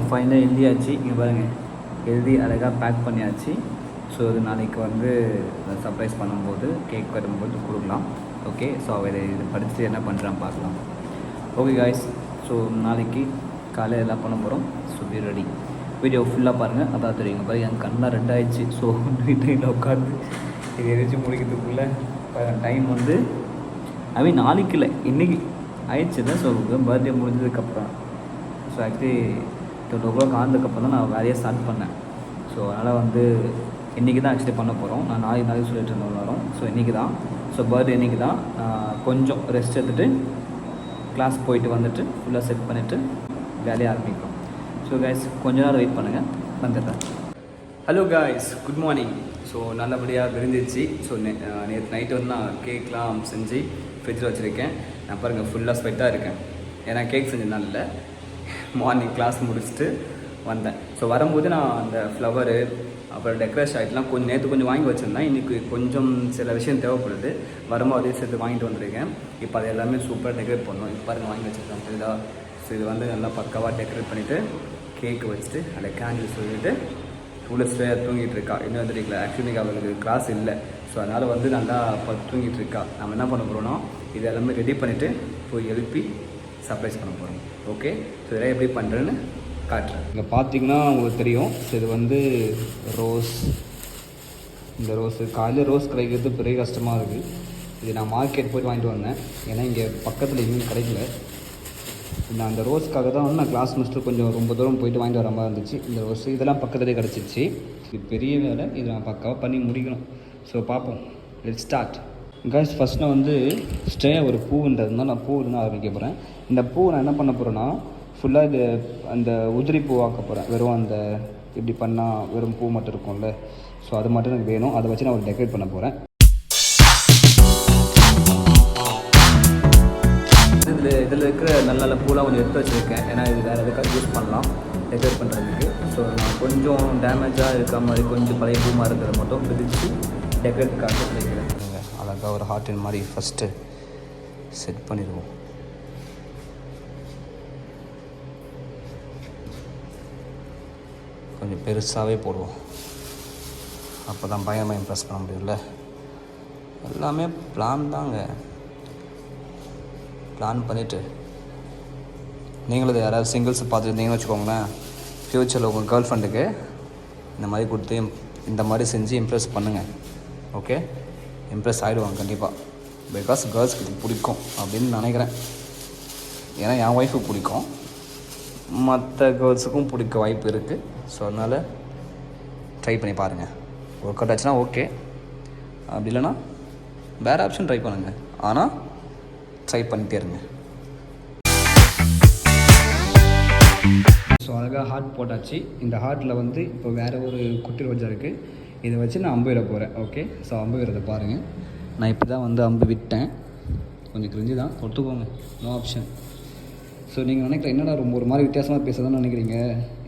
S1: ஃபைனலாக எழுதியாச்சு. இங்கே பாருங்கள், எழுதி அழகாக பேக் பண்ணியாச்சு. ஸோ இது நாளைக்கு வந்து சர்ப்ரைஸ் பண்ணும்போது கேக் வரும்போது கொடுக்கலாம். ஓகே. ஸோ அவர் இது படிச்சுட்டு என்ன பண்ணுறான்னு பார்க்கலாம். ஓகே காய்ஸ், ஸோ நாளைக்கு காலையில் எல்லாம் பண்ண போகிறோம். So be ready. வீடியோ ஃபுல்லாக பாருங்கள், அதான் தெரியுங்க. பாருங்கள், என் கண்ணெலாம் ரெட் ஆகிடுச்சு. ஸோ நைட்டில் உட்காந்து இது எரிச்சு முடிக்கிறதுக்குள்ளே டைம் வந்து நாளைக்கு இல்லை, இன்றைக்கி ஆயிடுச்சு இல்லை. ஸோ பர்த்டே முடிஞ்சதுக்கப்புறம் ஸோ ஆக்சுவலி 12 ஆனதுக்கப்புறம் தான் நான் வேலையை ஸ்டார்ட் பண்ணேன். ஸோ அதனால் வந்து இன்றைக்கி தான் ஆக்சுவலி பண்ண போகிறோம். நான் நாளைக்கு சொல்லிட்டு இருந்தேன் வரோம். ஸோ இன்றைக்கி தான், ஸோ பர்த்டே இன்றைக்கி தான். கொஞ்சம் ரெஸ்ட் எடுத்துகிட்டு கிளாஸ் போயிட்டு வந்துட்டு ஃபுல்லாக செட் பண்ணிவிட்டு வேலையை ஆரம்பிக்கிறோம். ஸோ கைஸ் கொஞ்ச நேரம் வெயிட் பண்ணுங்கள், வந்துடுறேன். Hello guys, good morning. So நல்லபடியாக விருந்துச்சு. ஸோ நேற்று நைட்டு வந்து நான் கேக்லாம் செஞ்சு ஃப்ரிட்ஜில் வச்சுருக்கேன். நான் பாருங்கள் ஃபுல்லாக ஸ்வெட்டாக இருக்கேன். ஏன்னா கேக் செஞ்சதுனால இல்லை, மார்னிங் கிளாஸ் முடிச்சுட்டு வந்தேன். ஸோ வரும்போது நான் அந்த ஃப்ளவரு அப்புறம் டெக்கரேஷன் ஆகிட்டுலாம் நேற்று கொஞ்சம் வாங்கி வச்சுருந்தேன். இன்றைக்கி கொஞ்சம் சில விஷயம் தேவைப்படுது, வரும்போது அதே சேர்த்து வாங்கிட்டு வந்துருக்கேன். இப்போ அது எல்லாமே சூப்பராக டெக்கரேட் பண்ணணும். இப்போ பாருங்கள் வாங்கி வச்சுருக்கேன் புரியுதா. ஸோ இது வந்து நல்லா பக்காவாக டெக்கரேட் பண்ணிவிட்டு கேக்கு வச்சுட்டு அதில் கேண்டில் சொல்லிவிட்டு உள்ள ஸ்டேயாக தூங்கிட்டு இருக்கா. இன்னும் வந்துருக்கல. ஆக்சுவலி அவளுக்கு கிளாஸ் இல்லை. ஸோ அதனால் வந்து நல்லா தூங்கிட்டு இருக்கா. நம்ம என்ன பண்ண போகிறோன்னா இது எல்லாமே ரெடி பண்ணிவிட்டு போய் எழுப்பி சர்ப்ரைஸ் பண்ண போகிறோம். ஓகே, ஸோ இதெல்லாம் எப்படி பண்ணுறேன்னு காட்டுறேன். இங்கே பார்த்தீங்கன்னா உங்களுக்கு தெரியும். ஸோ இது வந்து ரோஸ். இந்த ரோஸு காலையில் ரோஸ் கிடைக்கிறது பெரிய கஷ்டமாக இருக்குது. இது நான் மார்க்கெட் போய்ட்டு வாங்கிட்டு வந்தேன். ஏன்னா இங்கே பக்கத்தில் எங்கேயும் கிடைக்கல. நான் அந்த ரோஸ்க்காக தான் வந்து நான் கிளாஸ் முடிச்சுட்டு கொஞ்சம் ரொம்ப தூரம் போயிட்டு வாங்கிட்டு வர மாதிரி இருந்துச்சு. இந்த ரோஸ் இதெல்லாம் பக்கத்துலேயே கிடச்சிருச்சு. இது பெரிய வேலை, இது நான் பக்காவாக பண்ணி முடிக்கணும். ஸோ பார்ப்போம், லெட்ஸ் ஸ்டார்ட். கைஸ் ஃபஸ்ட் நான் வந்து ஸ்டே ஒரு பூன்றதுனால நான் பூ இருந்தால் ஆரம்பிக்க போகிறேன். இந்த பூ நான் என்ன பண்ண போகிறேன்னா ஃபுல்லாக இது அந்த உதிரி பூ ஆக்க போகிறேன். வெறும் அந்த இப்படி பண்ணால் வெறும் பூ மட்டும் இருக்கும்ல, ஸோ அது மட்டும் எனக்கு வேணும். அதை வச்சு நான் ஒரு டெக்கரேட் பண்ண போகிறேன். இதில் இருக்கிற நல்ல நல்ல பூலாம் கொஞ்சம் எடுத்து வச்சுருக்கேன். ஏன்னா இது வேறு எதுக்காக யூஸ் பண்ணலாம் டெக்கரேட் பண்ணுறதுக்கு. ஸோ நான் கொஞ்சம் டேமேஜாக இருக்க மாதிரி கொஞ்சம் பழைய பூ மாதிரி இருக்கிறத மட்டும் பிரித்து டெக்கரேட்டுக்காக வைக்கிறேன். அழகாக ஒரு ஹார்ட்டின் மாதிரி ஃபஸ்ட்டு செட் பண்ணிடுவோம். கொஞ்சம் பெருசாகவே போடுவோம், அப்போ தான் பயமாக இம்ப்ரெஸ் பண்ண முடியும்ல. எல்லாமே பிளான் தாங்க. பிளான் பண்ணிவிட்டு நீங்களும் யாராவது சிங்கிள்ஸ் பார்த்துருந்தீங்கன்னு வச்சுக்கோங்களேன், ஃப்யூச்சரில் உங்கள் கேர்ள் ஃப்ரெண்டுக்கு இந்த மாதிரி கொடுத்து இந்த மாதிரி செஞ்சு இம்ப்ரெஸ் பண்ணுங்கள். ஓகே, இம்ப்ரெஸ் ஆகிடுவாங்க கண்டிப்பாக. பிகாஸ் கேர்ள்ஸ்க்கு இது பிடிக்கும் அப்படின்னு நினைக்கிறேன். ஏன்னா என் ஒய்ஃபுக்கு பிடிக்கும், மற்ற கேர்ள்ஸுக்கும் பிடிக்க வாய்ப்பு இருக்குது. ஸோ அதனால் ட்ரை பண்ணி பாருங்கள். ஒர்க் அவுட் ஆச்சுன்னா ஓகே, அப்படி இல்லைன்னா வேறு ஆப்ஷன் ட்ரை பண்ணுங்கள். ஆனால் ட்ரை பண்ணிட்டே இருங்க. ஸோ அழகாக ஹார்ட் போட்டாச்சு. இந்த ஹார்ட்டில் வந்து இப்போ வேறு ஒரு குட்டி ரோஜா இருக்குது. இதை வச்சு நான் அம்பு விட போகிறேன். ஓகே, ஸோ அம்பு விடுறதை பாருங்கள். நான் இப்போ தான் வந்து அம்பு விட்டேன். கொஞ்சம் கிரிஞ்சு தான், ஒத்துக்கோங்க, நோ ஆப்ஷன். ஸோ நீங்கள் நினைக்கிற என்னடா ரொம்ப ஒரு மாதிரி வித்தியாசமாக பேசுகிறதான்னு நினைக்கிறீங்க.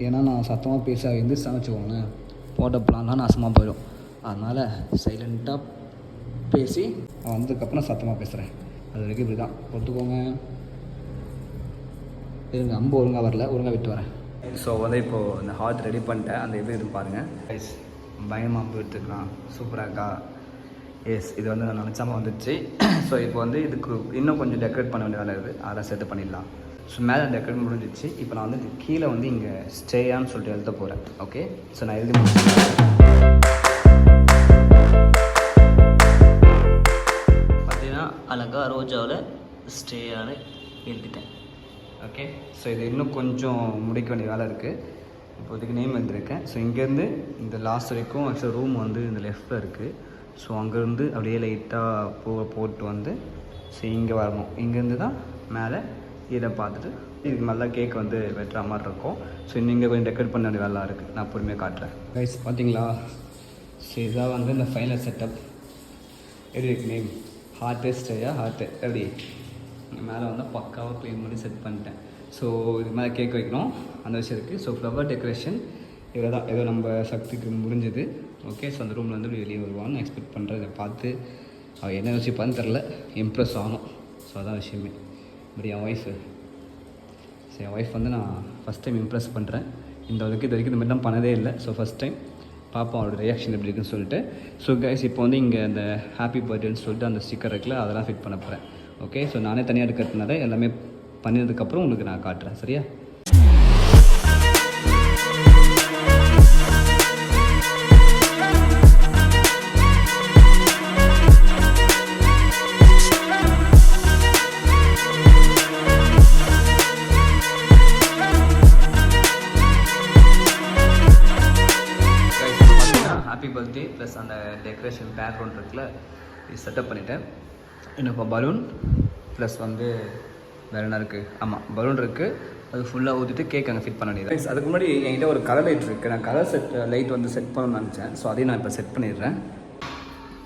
S1: ஏன்னா நான் சத்தமாக பேச எழுந்திரிச்சு வச்சுக்கோங்களேன், போட்ட பிளான்லாம் நாசமாக போயிடும். அதனால் சைலண்ட்டாக பேசி நான் வந்ததுக்கப்புறம் சத்தமாக பேசுகிறேன். அது வரைக்கும் இப்படி தான், ஒத்துக்கோங்க. இருங்க, அம்பு ஒழுங்காக வரல, ஒழுங்காக விட்டு வரேன். ஸோ வந்து இப்போது இந்த ஹார்ட் ரெடி பண்ணிட்டேன். அந்த இது பாருங்கள் கைஸ், பயமாக அம்பு எடுத்துக்கலாம். சூப்பராக்கா. எஸ், இது வந்து நான் நினச்சாமல் வந்துடுச்சு. ஸோ இப்போ வந்து இதுக்கு இன்னும் கொஞ்சம் டெக்கரேட் பண்ண வேண்டிய வேலை இருக்குது, அதெல்லாம் சேர்த்து பண்ணிடலாம். ஸோ மேலே டெக்கரேட் முடிஞ்சிச்சு. இப்போ நான் வந்து கீழே வந்து இங்கே ஸ்டேயான்னு சொல்லிட்டு எழுத போகிறேன். ஓகே, ஸோ நான் எழுதி முடிச்சேன். பார்த்தீங்கன்னா அழகாக ரோஜாவில் ஸ்டேயானு எழுதிட்டேன். ஓகே, ஸோ இது இன்னும் கொஞ்சம் முடிக்க வேண்டிய வேலை இருக்குது. இப்போதைக்கு நேம் எழுதிருக்கேன். ஸோ இங்கேருந்து இந்த லாஸ்ட் வரைக்கும் ஆக்சுவலாக ரூம் வந்து இந்த லெஃப்ட்டில் இருக்குது. ஸோ அங்கேருந்து அப்படியே லைட்டாக பூவை போட்டு வந்து ஸோ இங்கே வரணும். இங்கேருந்து தான் மேலே இதை பார்த்துட்டு இதுக்கு நல்லா கேக் வந்து வெட்டுற மாதிரி இருக்கும். ஸோ இங்கே கொஞ்சம் டெக்கரேட் பண்ண வேண்டிய வேலை இருக்குது. நான் பொறுமையாக காட்டுறேன். கைஸ் பார்த்தீங்களா, ஸோ இதாக வந்து இந்த ஃபைனல் செட்டப். எப்படி இருக்கு நேம்? ஹார்ட்டு ஸ்டேயா ஹார்ட்டு எப்படி மேலே வந்து பக்காவாக க்ளீன் பண்ணி செட் பண்ணிட்டேன். ஸோ இது மேலே கேக் வைக்கணும், அந்த விஷயம் இருக்குது. ஸோ ஃப்ளவர் டெக்கரேஷன் இவ்வளோ தான், ஏதோ நம்ம சக்திக்கு முடிஞ்சது. ஓகே, ஸோ அந்த ரூமில் வந்து வெளியே வருவான்னு எக்ஸ்பெக்ட் பண்ணுறேன். இதை பார்த்து அவள் என்ன யோசிப்பான்னு தெரில, இம்ப்ரெஸ் ஆகணும். ஸோ அதான் விஷயமே. But N wife, so N wife வந்து நான் ஃபஸ்ட் டைம் இம்ப்ரெஸ் பண்ணுறேன். இது வரைக்கும் இந்த மாதிரி தான் பண்ணதே இல்லை. ஸோ ஃபஸ்ட் டைம் பார்ப்போம் அவரோட ரியாக்ஷன் எப்படி இருக்குன்னு சொல்லிட்டு. ஸோ கைஸ் இப்போ வந்து இங்கே அந்த ஹாப்பி பர்த்டேன்னு சொல்லிட்டு அந்த ஸ்டிக்கர் இருக்குல்ல, அதெல்லாம் ஃபிட் பண்ண போகிறேன். ஓகே, ஸோ நானே தனியாக எடுக்கிறதுனால எல்லாமே பண்ணினதுக்கப்புறம் உங்களுக்கு நான் காட்டுறேன். சரியா? ஹாப்பி பர்த்டே ப்ளஸ் அந்த டெக்கரேஷன் பேக்ரவுண்ட் இருக்குல்ல இது செட்டப் பண்ணிவிட்டேன். இன்னும் இப்போ பலூன் ப்ளஸ் வந்து வேறு என்ன இருக்குது, ஆமாம் பலூன் இருக்குது, அது ஃபுல்லாக ஊற்றிட்டு கேக் அங்கே ஃபிட் பண்ண வேண்டியது. அதுக்கு முன்னாடி என்கிட்ட ஒரு கலர் லைட் இருக்குது, நான் கலர் லைட் வந்து செட் பண்ணணும்னு நினச்சேன். ஸோ அதையும் நான் இப்போ செட் பண்ணிடுறேன்.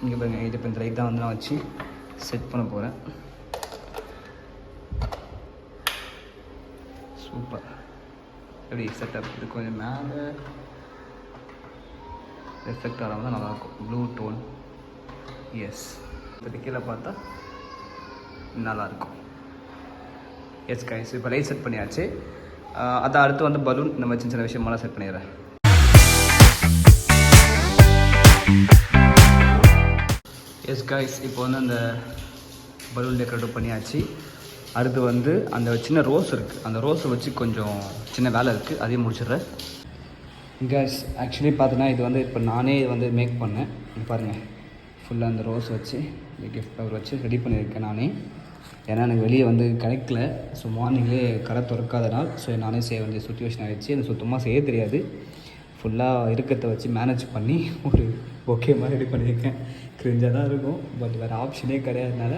S1: இங்கே பாருங்க, என்கிட்ட இப்போ இந்த லைட் தான் வந்து நான் வச்சு செட் பண்ண போகிறேன். சூப்பர். எப்படி செட்டப் இது கொஞ்சம் மேலே எஃபெக்ட் ஆகாமல் தான் நல்லாயிருக்கும். Blue tone. எஸ், இப்போ கீழே பார்த்தா நல்லாயிருக்கும். எஸ் கைஸ், இப்போ லைட் செட் பண்ணியாச்சு. அதை அடுத்து வந்து பலூன் இந்த மாதிரி சின்ன சின்ன விஷயமெல்லாம் செட் பண்ணிடுறேன். எஸ் கைஸ், இப்போ வந்து அந்த பலூன் டெக்கரேட் பண்ணியாச்சு. அடுத்து வந்து அந்த சின்ன ரோஸ் இருக்குது, அந்த ரோஸை வச்சு கொஞ்சம் சின்ன வேலை இருக்குது, அதையும் முடிச்சிடுறேன். கைஸ் ஆக்சுவலி பார்த்தீங்கன்னா இது வந்து இப்போ நானே வந்து மேக் பண்ணேன். பாருங்கள், ஃபுல்லாக அந்த ரோஸ் வச்சு இந்த கிஃப்ட் கவர் வச்சு ரெடி பண்ணியிருக்கேன் நானே. ஏன்னா எனக்கு வெளியே வந்து கிடைக்கல. ஸோ மார்னிங்லேயே கடை திறக்காதனால் ஸோ நானே செய்ய வேண்டிய சுச்சுவேஷன் ஆகிடுச்சு. எனக்கு சுத்தமாக செய்ய தெரியாது. ஃபுல்லாக இருக்கிறத வச்சு மேனேஜ் பண்ணி ஒரு பொக்கே மாதிரி ரெடி பண்ணியிருக்கேன். கிரிஞ்சாக தான் இருக்கும், பட் வேறு ஆப்ஷனே கிடையாதுனால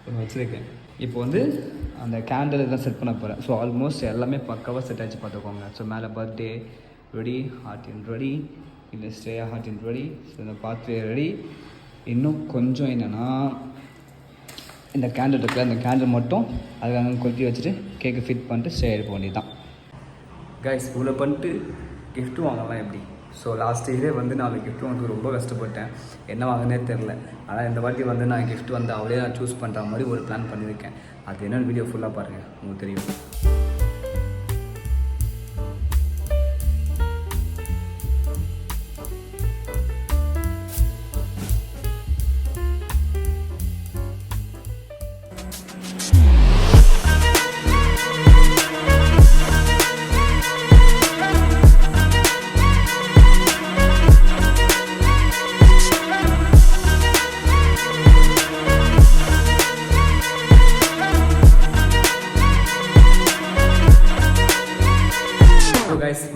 S1: ஒன்று வச்சுருக்கேன். இப்போ வந்து அந்த கேண்டில் இதெல்லாம் செட் பண்ண போகிறேன். ஸோ ஆல்மோஸ்ட் எல்லாமே பக்காவாக செட் ஆச்சு பார்த்துக்கோங்க. ஸோ மேலே பர்த்டே ரெடி, ஹார்ட் இன் ரெடி, இந்த ஸ்டே ஹார்ட் இன் ரெடி, ஸோ இந்த பாத்வே ரெடி. இன்னும் கொஞ்சம் என்னென்னா இந்த கேண்டில் இருக்குல்ல, அந்த கேண்டில் மட்டும் அதுக்காக கொளுத்தி வச்சுட்டு கேக்கு ஃபிட் பண்ணிட்டு ஸ்டே எடுக்க வேண்டியது தான். கைஸ், இவ்வளோ பண்ணிட்டு கிஃப்ட் வாங்கலாம் எப்படி? ஸோ லாஸ்ட் இயரே வந்து நான் கிஃப்ட் வாங்க ரொம்ப கஷ்டப்பட்டேன், என்ன வாங்கினே தெரில. ஆனால் இந்த வாட்டி வந்து நான் கிஃப்ட் வந்து அவளே நான் சூஸ் பண்ணுற மாதிரி ஒரு பிளான் பண்ணியிருக்கேன். அது என்னென்னு வீடியோ ஃபுல்லாக பாருங்கள், உங்களுக்கு தெரியும்.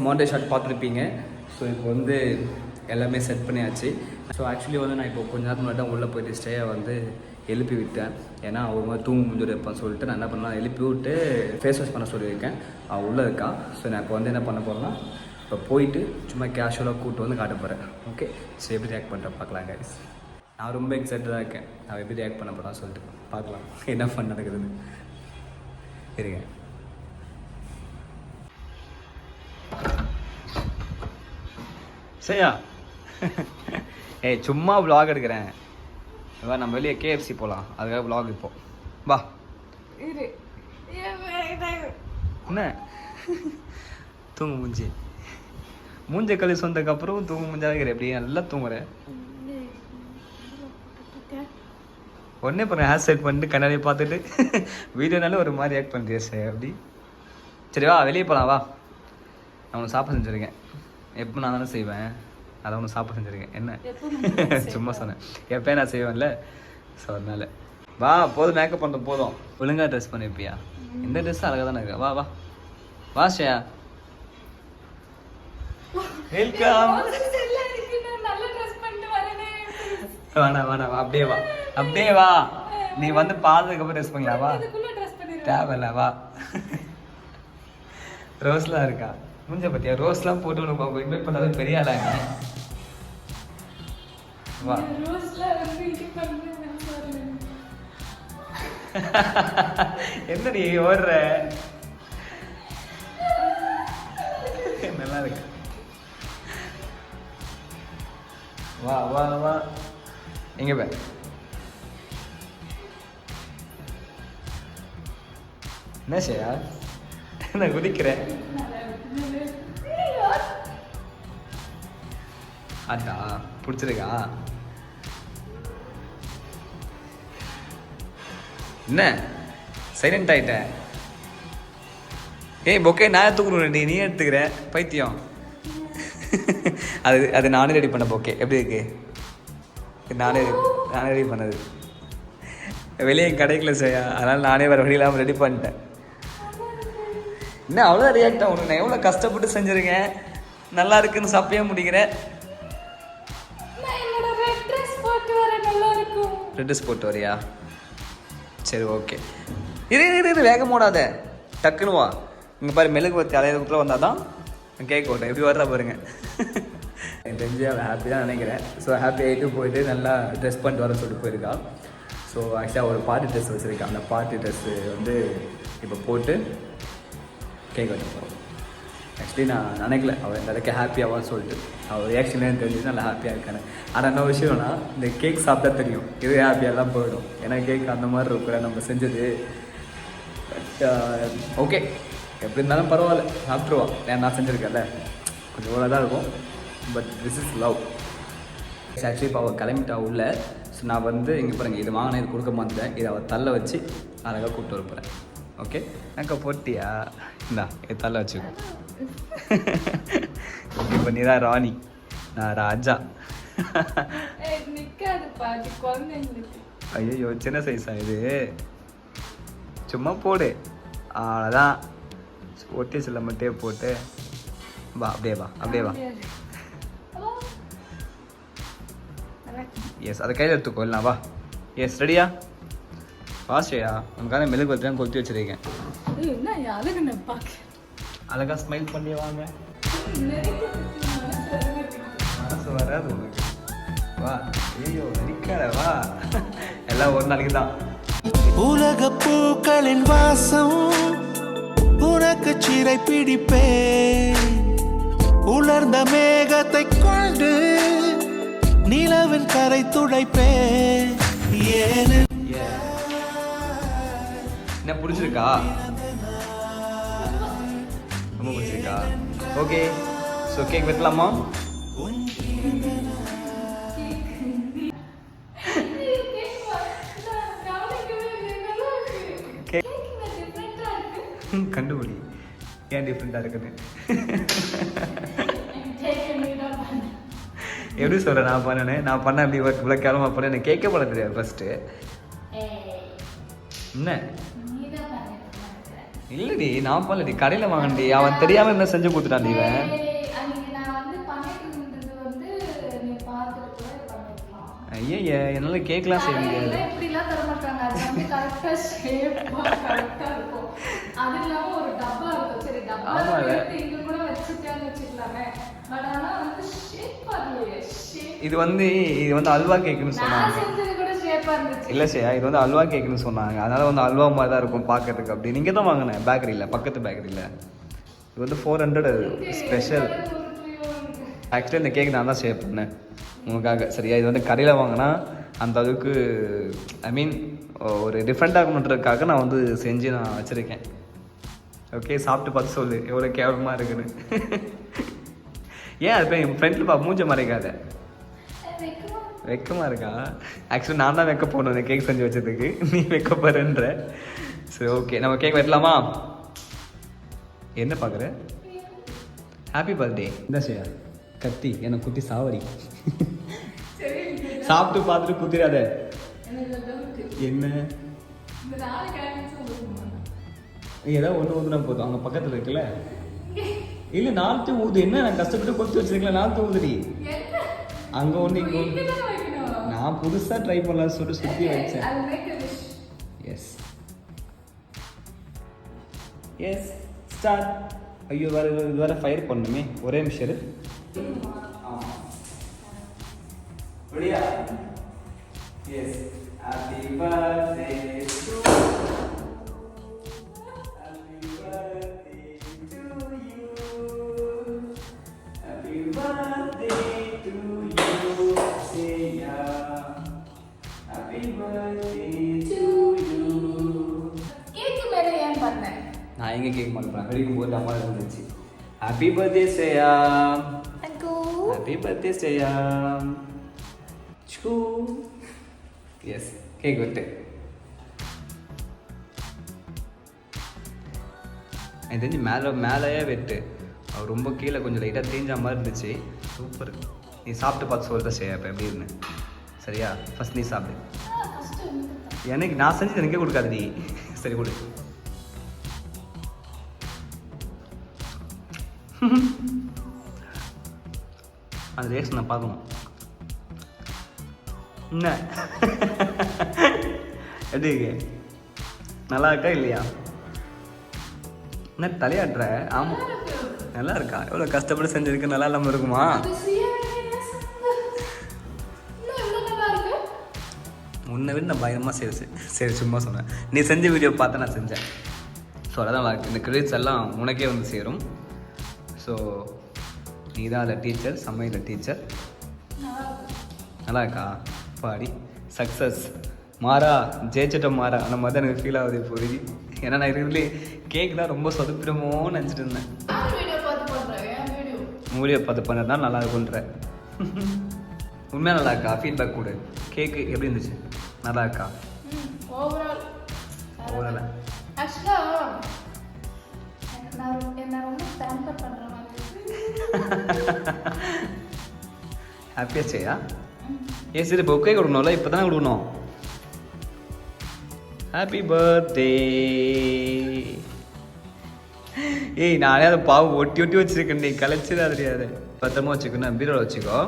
S1: மாண்டே ஷாட் பார்த்துருப்பீங்க. ஸோ இப்போ வந்து எல்லாமே செட் பண்ணியாச்சு. ஸோ ஆக்சுவலி வந்து நான் இப்போ கொஞ்ச நேரத்துக்கு முன்னாடி உள்ளே போய்ட்டு ஸ்டேயை வந்து எழுப்பி விட்டேன். ஏன்னா ஒரு மாதிரி தூங்கு முடிஞ்சு இருப்பான்னு சொல்லிட்டு நான் என்ன பண்ணேன், எழுப்பி விட்டு ஃபேஸ் வாஷ் பண்ண சொல்லியிருக்கேன். அவள் உள்ளே இருக்கா. ஸோ நான் இப்போ வந்து என்ன பண்ண போகிறேன்னா, இப்போ போயிட்டு சும்மா கேஷுவலாக கூப்பிட்டு வந்து காட்ட போகிறேன். ஓகே, ஸோ எப்படி ரியாக்ட் பண்ணுறேன் பார்க்கலாம் கைஸ். நான் ரொம்ப எக்ஸைட்டடாக இருக்கேன், நான் எப்படி ரியாக்ட் பண்ண போகிறான்னு சொல்லிட்டு பார்க்கலாம் என்ன ஃபன் நடக்குதுன்னு. இருங்க. சரியா? ஏய், சும்மா vlog எடுக்கிறேன். வா, நம்ம வெளியே KFC போகலாம், அதுக்காக vlog இப்போ வா. என்ன தூங்கு மூஞ்ச கழி சொந்தக்கப்புறம் தூங்கு மூஞ்சா இருக்கிற, எப்படி நல்லா தூங்குறேன். உடனே இப்போ ஹேர் செட் பண்ணிட்டு கண்ணாடியை பார்த்துட்டு வீடியோனால ஒரு மாதிரி ஆக்ட் பண்ணுறியா சார் அப்படி? சரி வா, வெளியே போகலாம் வா. நான் உனக்கு சாப்பிட செஞ்சுருக்கேன். எப்போ நான் தானே செய்வேன், அதை ஒன்று சாப்பிட செஞ்சுருக்கேன். என்ன சும்மா சொன்னேன், எப்போ நான் செய்வேன்ல. ஸோ அதனால வா, போதும் மேக்கப் பண்ணுறது போதும். ஒழுங்காக ட்ரெஸ் பண்ணிருப்பியா? இந்த ட்ரெஸ் அழகாக தானே இருக்கா. வா வா வா ஸ்ரேயா, வெல்கம். வேணா வேணா, அப்படியே வா, அப்படியே வா. நீ வந்து பார்த்ததுக்கப்புறம் ட்ரெஸ் பண்ணலாம். வா, தேவையில்ல வா. ரோஸ்லாம் இருக்கா முஞ்ச பத்தியா? ரோஸ்லாம் போட்டு உனக்கு இன்வைட் பண்ணாலும் பெரிய ஆளாங்க. வா. என்ன நீ ஓடுற? நல்லா இருக்கு. வா வா வா. எங்க பே? என்ன செய்யா? நான் குதிக்கிறேன். அட்டா பிடிச்சிருக்கா? என்ன சைலண்ட் ஆயிட்ட? ஏய், பொக்கே நான் தூக்கணும், நீ எடுத்துக்கிற பைத்தியம். அது நானே ரெடி பண்ண பொக்கே. எப்படி இருக்கு? நானே ரெடி பண்ணது. வெளியே கிடைக்கல செய்யா, அதனால் நானே வேறு வழி இல்லாமல் ரெடி பண்ணிட்டேன். என்ன அவ்வளோ ரியாக்ட் ஆகணும்? நான் எவ்வளோ கஷ்டப்பட்டு செஞ்சுருக்கேன், நல்லா இருக்குன்னு சப்பையே முடிக்கிறேன். ரெட் ட்ரெஸ் போட்டு வரியா? சரி ஓகே. இது வேகம் ஓடாத, டக்குன்னு வா. இங்கே பாரு, மெழுகுவத்தி அலையிறதுக்குள்ளே வந்தால் தான் கேக் ஓட்டும். எப்படி வர்றா பாருங்க. எனக்கு தெரிஞ்சு அவள் ஹாப்பி தான் நினைக்கிறேன். ஸோ ஹாப்பி ஆகிட்டு போயிட்டு நல்லா ட்ரெஸ் பண்ணிட்டு வர சொல்லிட்டு போயிருக்கா. ஸோ ஆக்சுவலாக ஒரு பார்ட்டி ட்ரெஸ் வச்சுருக்கேன். அந்த பார்ட்டி ட்ரெஸ்ஸு வந்து இப்போ போட்டு கேக் வெட்ட போகிறோம். ஆக்சுவலி நான் நினைக்கல அவள் இந்த அளவுக்கு ஹாப்பியாவான்னு சொல்லிட்டு. அவள் ரியாக்ஷன்லேயும் தெரிஞ்சு நல்லா ஹாப்பியாக இருக்கானே. ஆனால் என்ன விஷயம்னா, இந்த கேக் சாப்பிட்டா தெரியும் இது ஹாப்பியாகலாம் போயிடும். ஏன்னா கேக் அந்த மாதிரி இருக்கிற நம்ம செஞ்சது. பட் ஓகே, எப்படி இருந்தாலும் பரவாயில்ல, சாப்பிட்ருவான். ஏன் நான் செஞ்சுருக்கேன்ல, கொஞ்சம் ஓட தான் இருக்கும். But this is love. Actually இப்போ அவள் கிளம்பிட்டா உள்ள. ஸோ நான் வந்து இங்கே பாருங்கள், இது வாங்கினேன், இது கொடுக்க மாட்டேன். இதை அவள் தள்ள வச்சு அழகாக கூப்பிட்டு வர போகிறேன். ஓகே, அக்கா போட்டியா? இந்தா இது தள்ள வச்சுக்கோ. இப்போ நீ தான் ராணி, நான் ராஜா. ஐயோ சின்ன சைஸா இது? சும்மா போடு, அவ்வளோதான். ஒட்டி சில மட்டும் போட்டு வா, அப்படியே வா, அப்படியே வா. எஸ், அதை கையில் எடுத்துக்கோ. இல்லை வா. எஸ், ரெடியா? வாஸ்டையா? உனக்கான மெழுகு வச்சு கொளுத்தி வச்சிருக்கேன். அழகா ஸ்மைல் பண்ணி வாங்க. மனசு வராது உனக்கு. வா. ஐயோ நடிக்காத, வா. எல்லாம் ஒரு நாளைக்கு தான்.
S2: உலக பூக்களின் வாசம் உனக்கு சிறை பிடிப்பேன். உலர்ந்த மேகத்தை கொண்டு நிலவின் கரை துடைப்பேன்.
S1: என்ன பிடிச்சிருக்கா? ரொம்ப பிடிச்சிருக்கா? ஓகே, ஸோ கேக் வெட்டலாமா? கண்டுபிடி ஏன் டிஃப்ரெண்டாக இருக்குது. எப்படி சொல்கிறேன்? நான் பண்ணேன், நான் பண்ண அப்படி இவ்வளோ கேவலமாக பண்ணேன். எனக்கு கேட்க பண்ண தெரியாது ஃபஸ்ட்டு. என்ன இல்லடி, நான் பண்ணலடி, கடையில் வாங்கண்டி. அவன் தெரியாமல் என்ன செஞ்சு கொடுத்துட்டான். இவன் ஐயா, என்னால் கேட்கலாம் செய்ய முடியாது. இது வந்து அல்வா கேக்குன்னு சொன்னாங்க. இல்லை சரியா, இது வந்து அல்வா கேக்குன்னு சொன்னாங்க. அதனால வந்து அல்வா மாதிரி தான் இருக்கும் பார்க்கறதுக்கு. அப்படி நீங்கள் தான் வாங்கினேன் பேக்கரியில், பக்கத்து பேக்கரியில். இது வந்து 400 ஸ்பெஷல். ஆக்சுவலி இந்த கேக் நான் தான் ஷேர் பண்ணேன் உங்களுக்காக. சரியா, இது வந்து கடையில் வாங்கினா அந்த அளவுக்கு ஐ மீன் ஒரு டிஃப்ரெண்ட்டாக இருக்கணுன்றதுக்காக நான் வந்து செஞ்சு நான் வச்சுருக்கேன். ஓகே, சாப்பிட்டு பார்த்து சொல்லு எவ்வளோ கேவலமாக இருக்குன்னு. ஏன் அது போய் என் ஃப்ரெண்டில் மூஞ்ச மறைக்காத. வெக்கமாக இருக்கா? ஆக்சுவலி நான் தான் வைக்க போகணும் கேக் செஞ்சு வச்சதுக்கு, நீ வைக்க போகிறேன்ற. சரி ஓகே, நம்ம கேக் வெட்டலாமா? என்ன பார்க்குற? Happy birthday. இந்த செய்யா கத்தி என்னை குத்தி சாவடி. சாப்பிட்டு பார்த்துட்டு குத்திராத. என்ன ஏதாவது ஒன்று ஊதுனா போதும். அங்கே பக்கத்தில் இருக்குல்ல. இல்லை நாற்று ஊது. என்ன நான் கஷ்டப்பட்டு கொத்தி வச்சிருக்கல, நாற்று ஊதுடி. அங்கே ஒன்று இங்கே ஒன்று. நான் புதுசாக ட்ரை பண்ணலாம்னு சொல்லிட்டு சுற்றி வச்சேன். Yes yes start. ஐயோ இது வேறு ஃபயர் பண்ணணுமே, ஒரே நிமிஷம். बढ़िया. Yes. Happy birthday to you. Happy birthday to you. Happy birthday to you. Say yeah. Happy birthday to you.
S3: Cake மேல ஏன் பண்ண?
S1: நான் எங்க கேக் பண்ணேன்? வெடிக்கும் போது அம்மா இருந்துச்சு. Happy birthday Seya.
S3: Thank you.
S1: Happy birthday Seya. Yes, cake வெட்டு. எனக்கு தெரிஞ்சு மேலேயே வெட்டு. அவர் ரொம்ப கீழே கொஞ்சம் லைட்டாக தேஞ்ச மாதிரி இருந்துச்சு. சூப்பர். நீ சாப்பிட்டு பார்த்து சொல்கிறத செய்ய இப்போ எப்படி இருந்து. சரியா, ஃபஸ்ட் நீ சாப்பிடு. எனக்கு நான் செஞ்சு எனக்கே கொடுக்காது நீ. சரி கொடு. அந்த ரியாக்ஷன் நான் பார்க்கணும். என்ன எப்படி இருக்கு? நல்லா இருக்கா இல்லையா? என்ன தலையாட்டுற? ஆமாம் நல்லா இருக்கா? எவ்வளோ கஷ்டப்பட்டு செஞ்சிருக்கு, நல்லா இல்லாமல் இருக்குமா? உன்னை விட நான் பயங்கரமாக சரி சும்மா சொன்னேன். நீ செஞ்ச வீடியோ பார்த்து நான் செஞ்சேன். ஸோ அதான் இந்த கிரெடிட்ஸ் எல்லாம் உனக்கே வந்து சேரும். ஸோ நீ தான் அதில் டீச்சர், சமையல் டீச்சர். நல்லா இருக்கா? பாடி சக்ஸஸ் மாறா, ஜெயிச்சிட்ட மாறா அந்த மாதிரி தான் எனக்கு ஃபீல் ஆகுது இப்போதைக்கு. ஏன்னா நான் இதுலேயே கேக் தான் ரொம்ப சொதப்பிடுமோன்னு நினச்சிட்டு இருந்தேன். வீடியோ பார்த்து பண்ணதான் நல்லா இருக்குன்ற. உண்மையாக நல்லா இருக்கா? ஃபீட்பேக் கொடு. கேக்கு எப்படி இருந்துச்சு? நல்லா இருக்கா? ஓவரால் ஹாப்பியா செய்யா? ஏ சரி பொக்கே கொடுக்கணும்ல, இப்போ தானே கொடுக்கணும். Happy birthday. ஏய் நானே அதை பாவு ஒட்டி ஒட்டி வச்சிருக்கேன். நீ கலைச்சிதான் தெரியாது. பத்திரமா வச்சுக்கணும், பீரோவில் வச்சுக்கோ.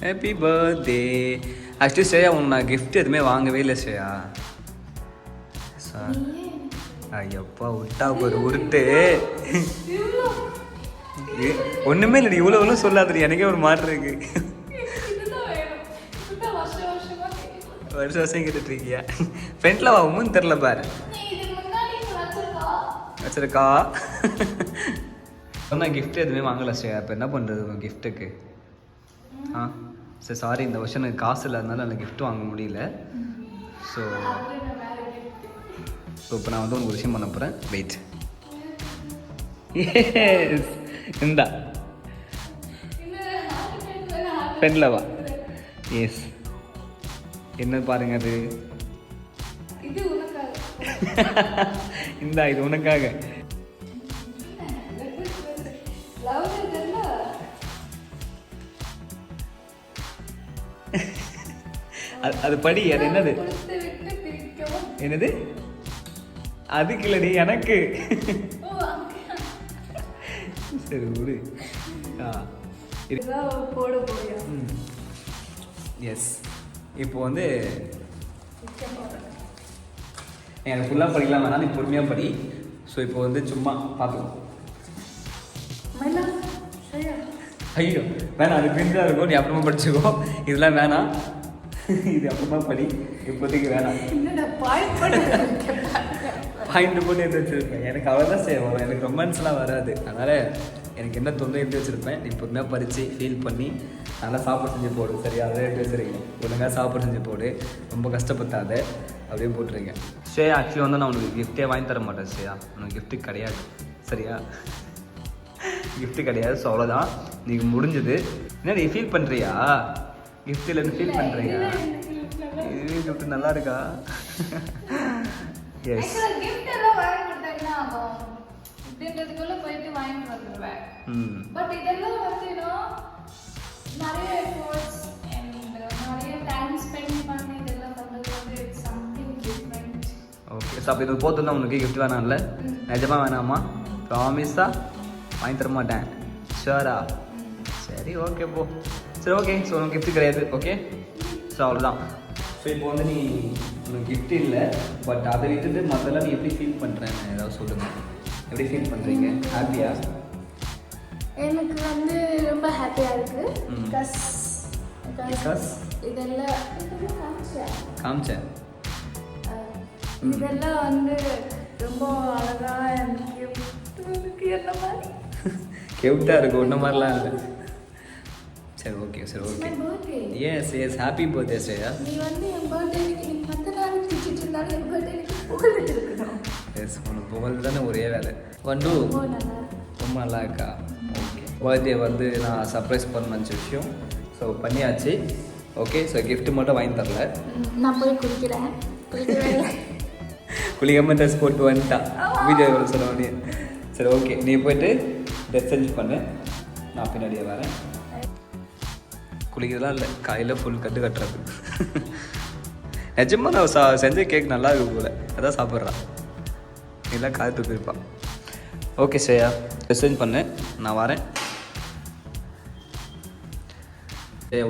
S1: Happy birthday. ஆக்சுவலி ஸ்ரேயா உன் நான் கிஃப்ட் எதுவுமே வாங்கவே இல்லை ஸ்ரேயா. சார் ஐயப்பா விட்டா ஒரு உருட்டு. ஒன்றுமே இல்லை, இவ்வளோ சொல்லாது. எனக்கே ஒரு மாற்றம் இருக்கு. வருஷம் கேட்டுட்டு இருக்கியா? ஃப்ரெண்ட்ல வாங்கும்னு தெரில பாரு. வச்சிருக்கா சொன்ன கிஃப்ட் எதுவுமே வாங்கலை ஸ்ரேயா. இப்போ என்ன பண்ணுறது உங்கள் கிஃப்ட்டுக்கு? ஆ சரி சாரி, இந்த வருஷம் எனக்கு காசு இல்லாதனால எனக்கு கிஃப்ட் வாங்க முடியல. ஸோ இப்போ நான் வந்து உங்களுக்கு விஷயம் பண்ண போகிறேன். வெயிட். எஸ் இந்தா ஃப்ரெண்டில் வா. எஸ் என்ன பாருங்க அது. இந்தா இது உனக்காக. அது படி. அது என்னது? என்னது? அதுக்கு இல்லடி, எனக்கு. சரி விடு. எஸ் இப்போ வந்து எனக்கு ஃபுல்லாக படிக்கலாம் வேணாம், நீ பொறுமையாக படி. ஸோ இப்போ வந்து சும்மா பார்த்துக்கோ. ஐயோ வேணாம், அது பிரிஞ்சாக இருக்கும், நீ அப்புறமா படிச்சுக்கோ. இதெல்லாம் வேணாம், இது அப்புறமா படி, இப்போதைக்கு வேணாம். பாயிண்ட் போட்டு எடுத்து வச்சுருப்பேன். எனக்கு அவ்வளோதான் செய்வோம், எனக்கு ரொமான்ஸ்லாம் வராது. அதனால் எனக்கு என்ன தொந்தரவு எடுத்து வச்சுருப்பேன். நீ பொறுமையாக பறித்து ஃபீல் பண்ணி நல்லா சாப்பாடு செஞ்சு போடு. சரியா? அதை எடுத்து வச்சுருக்கேன். ஒழுங்காக சாப்பாடு செஞ்சு போடு, ரொம்ப கஷ்டப்பட்டாத. அப்படியே போட்டுருக்கேன். ஸ்ரேயா ஆக்சுவலி வந்து நான் உனக்கு கிஃப்ட்டே வாங்கி தர மாட்டேன் ஸ்ரேயா. உனக்கு கிஃப்ட்டு கிடையாது. சரியா? கிஃப்ட்டு கிடையாது. ஸோ அவ்வளோதான், நீங்கள் முடிஞ்சது. என்ன நீ ஃபீல் பண்ணுறியா? கிஃப்ட் இல்லைன்னு ஃபீல் பண்ணுறியா? இது கிஃப்ட் நல்லா இருக்கா? எஸ்
S3: இப்படின்றதுக்குள்ள போயிட்டு வாங்கிட்டு வந்துடுவேன். பட் இதெல்லாம் வந்து நிறைய எஃபோர்ட்ஸ் அண்ட் நிறைய டைம் ஸ்பெண்ட் பண்ணி இதெல்லாம் பண்ணுறது வந்து it's something different.
S1: Okay so அப்போ இது போதுன்னா உனக்கு கிஃப்ட் வேணாம்ல? நிஜமாக வேணாமா? ப்ராமிஸா? வாங்கி தர மாட்டேன். ஷுவரா? சரி ஓகே போ. சரி ஓகே. ஸோ உனக்கு கிஃப்ட் கிடையாது. ஓகே ஸோ அவ்வளோதான். ஸோ இப்போ வந்து நீ உனக்கு கிஃப்ட் இல்லை, பட் அதை விட்டுட்டு மற்றெல்லாம் நீ எப்படி ஃபீல் பண்ணுறேன்னு ஏதாவது சொல்லுங்கள். எப்படி ஃபீல் பண்ணுறீங்க? ஹாப்பியா?
S3: எனக்கு வந்து ரொம்ப ஹாப்பியாக இருக்குது. பிகாஸ் இதெல்லாம்
S1: காமிச்சேன்.
S3: இதெல்லாம் வந்து ரொம்ப அழகாக எனக்கு என்ன மாதிரி
S1: கியூட்டாக இருக்கும். ஒன்றும் மாதிரிலாம் இல்லை. சரி ஓகே சரி okay. Yes yes happy birthday Shreya.
S3: நீ வந்து என் பர்த்டேக்கு நீ 10 நாள் கிச்சிட்டு இருந்தாலும் என் பர்த்டேக்கு புகழ்ந்துட்டு இருக்கணும்.
S1: எஸ் உனக்கு புகழ் தானே ஒரே வேலை. வண்டு ரொம்ப நல்லா இருக்கா? ஓகே. பர்த்டே வந்து நான் சர்ப்ரைஸ் பண்ண நினச்ச விஷயம் ஸோ பண்ணியாச்சு. ஓகே ஸோ கிஃப்ட் மட்டும் வாங்கி தரல.
S3: நான் போய் குளிக்கிறேன்.
S1: குளிக்காமல் ட்ரெஸ் போட்டு வந்துட்டான் வீடியோ சொல்ல முடியும். சரி ஓகே நீ போய்ட்டு ட்ரெஸ் சேஞ்ச் பண்ணு, நான் பின்னாடியே வரேன். குளிக்கிறதுலாம் இல்லை, காலையில் ஃபுல் கட்டு கட்டுறது. நிஜமாக நான் செஞ்ச கேக் நல்லா இருக்கு போல, அதான் சாப்பிட்றான். இல்லை காய்த்து போயிருப்பான். ஓகே ஸ்ரேயா ட்ரெஸ் சேஞ்ச் பண்ணு, நான் வரேன்.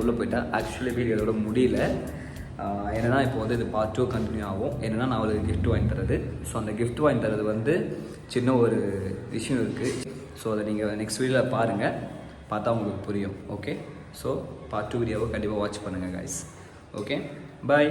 S1: உள்ளே போயிட்டா. ஆக்சுவலி வீடியோ இதோட முடியல. என்னென்னா இப்போ வந்து இது பார்ட் 2 கண்டினியூ ஆகும். என்னென்னா நான் ஒரு gift வாங்கி தரது. ஸோ அந்த gift வாங்கி தரது வந்து சின்ன ஒரு விஷயம் இருக்குது. ஸோ அதை நீங்கள் நெக்ஸ்ட் வீடியோவில் பாருங்கள், பார்த்தா உங்களுக்கு புரியும். ஓகே, ஸோ பார்ட் 2 வீடியோவை கண்டிப்பாக வாட்ச் பண்ணுங்கள் கைஸ். Okay, by.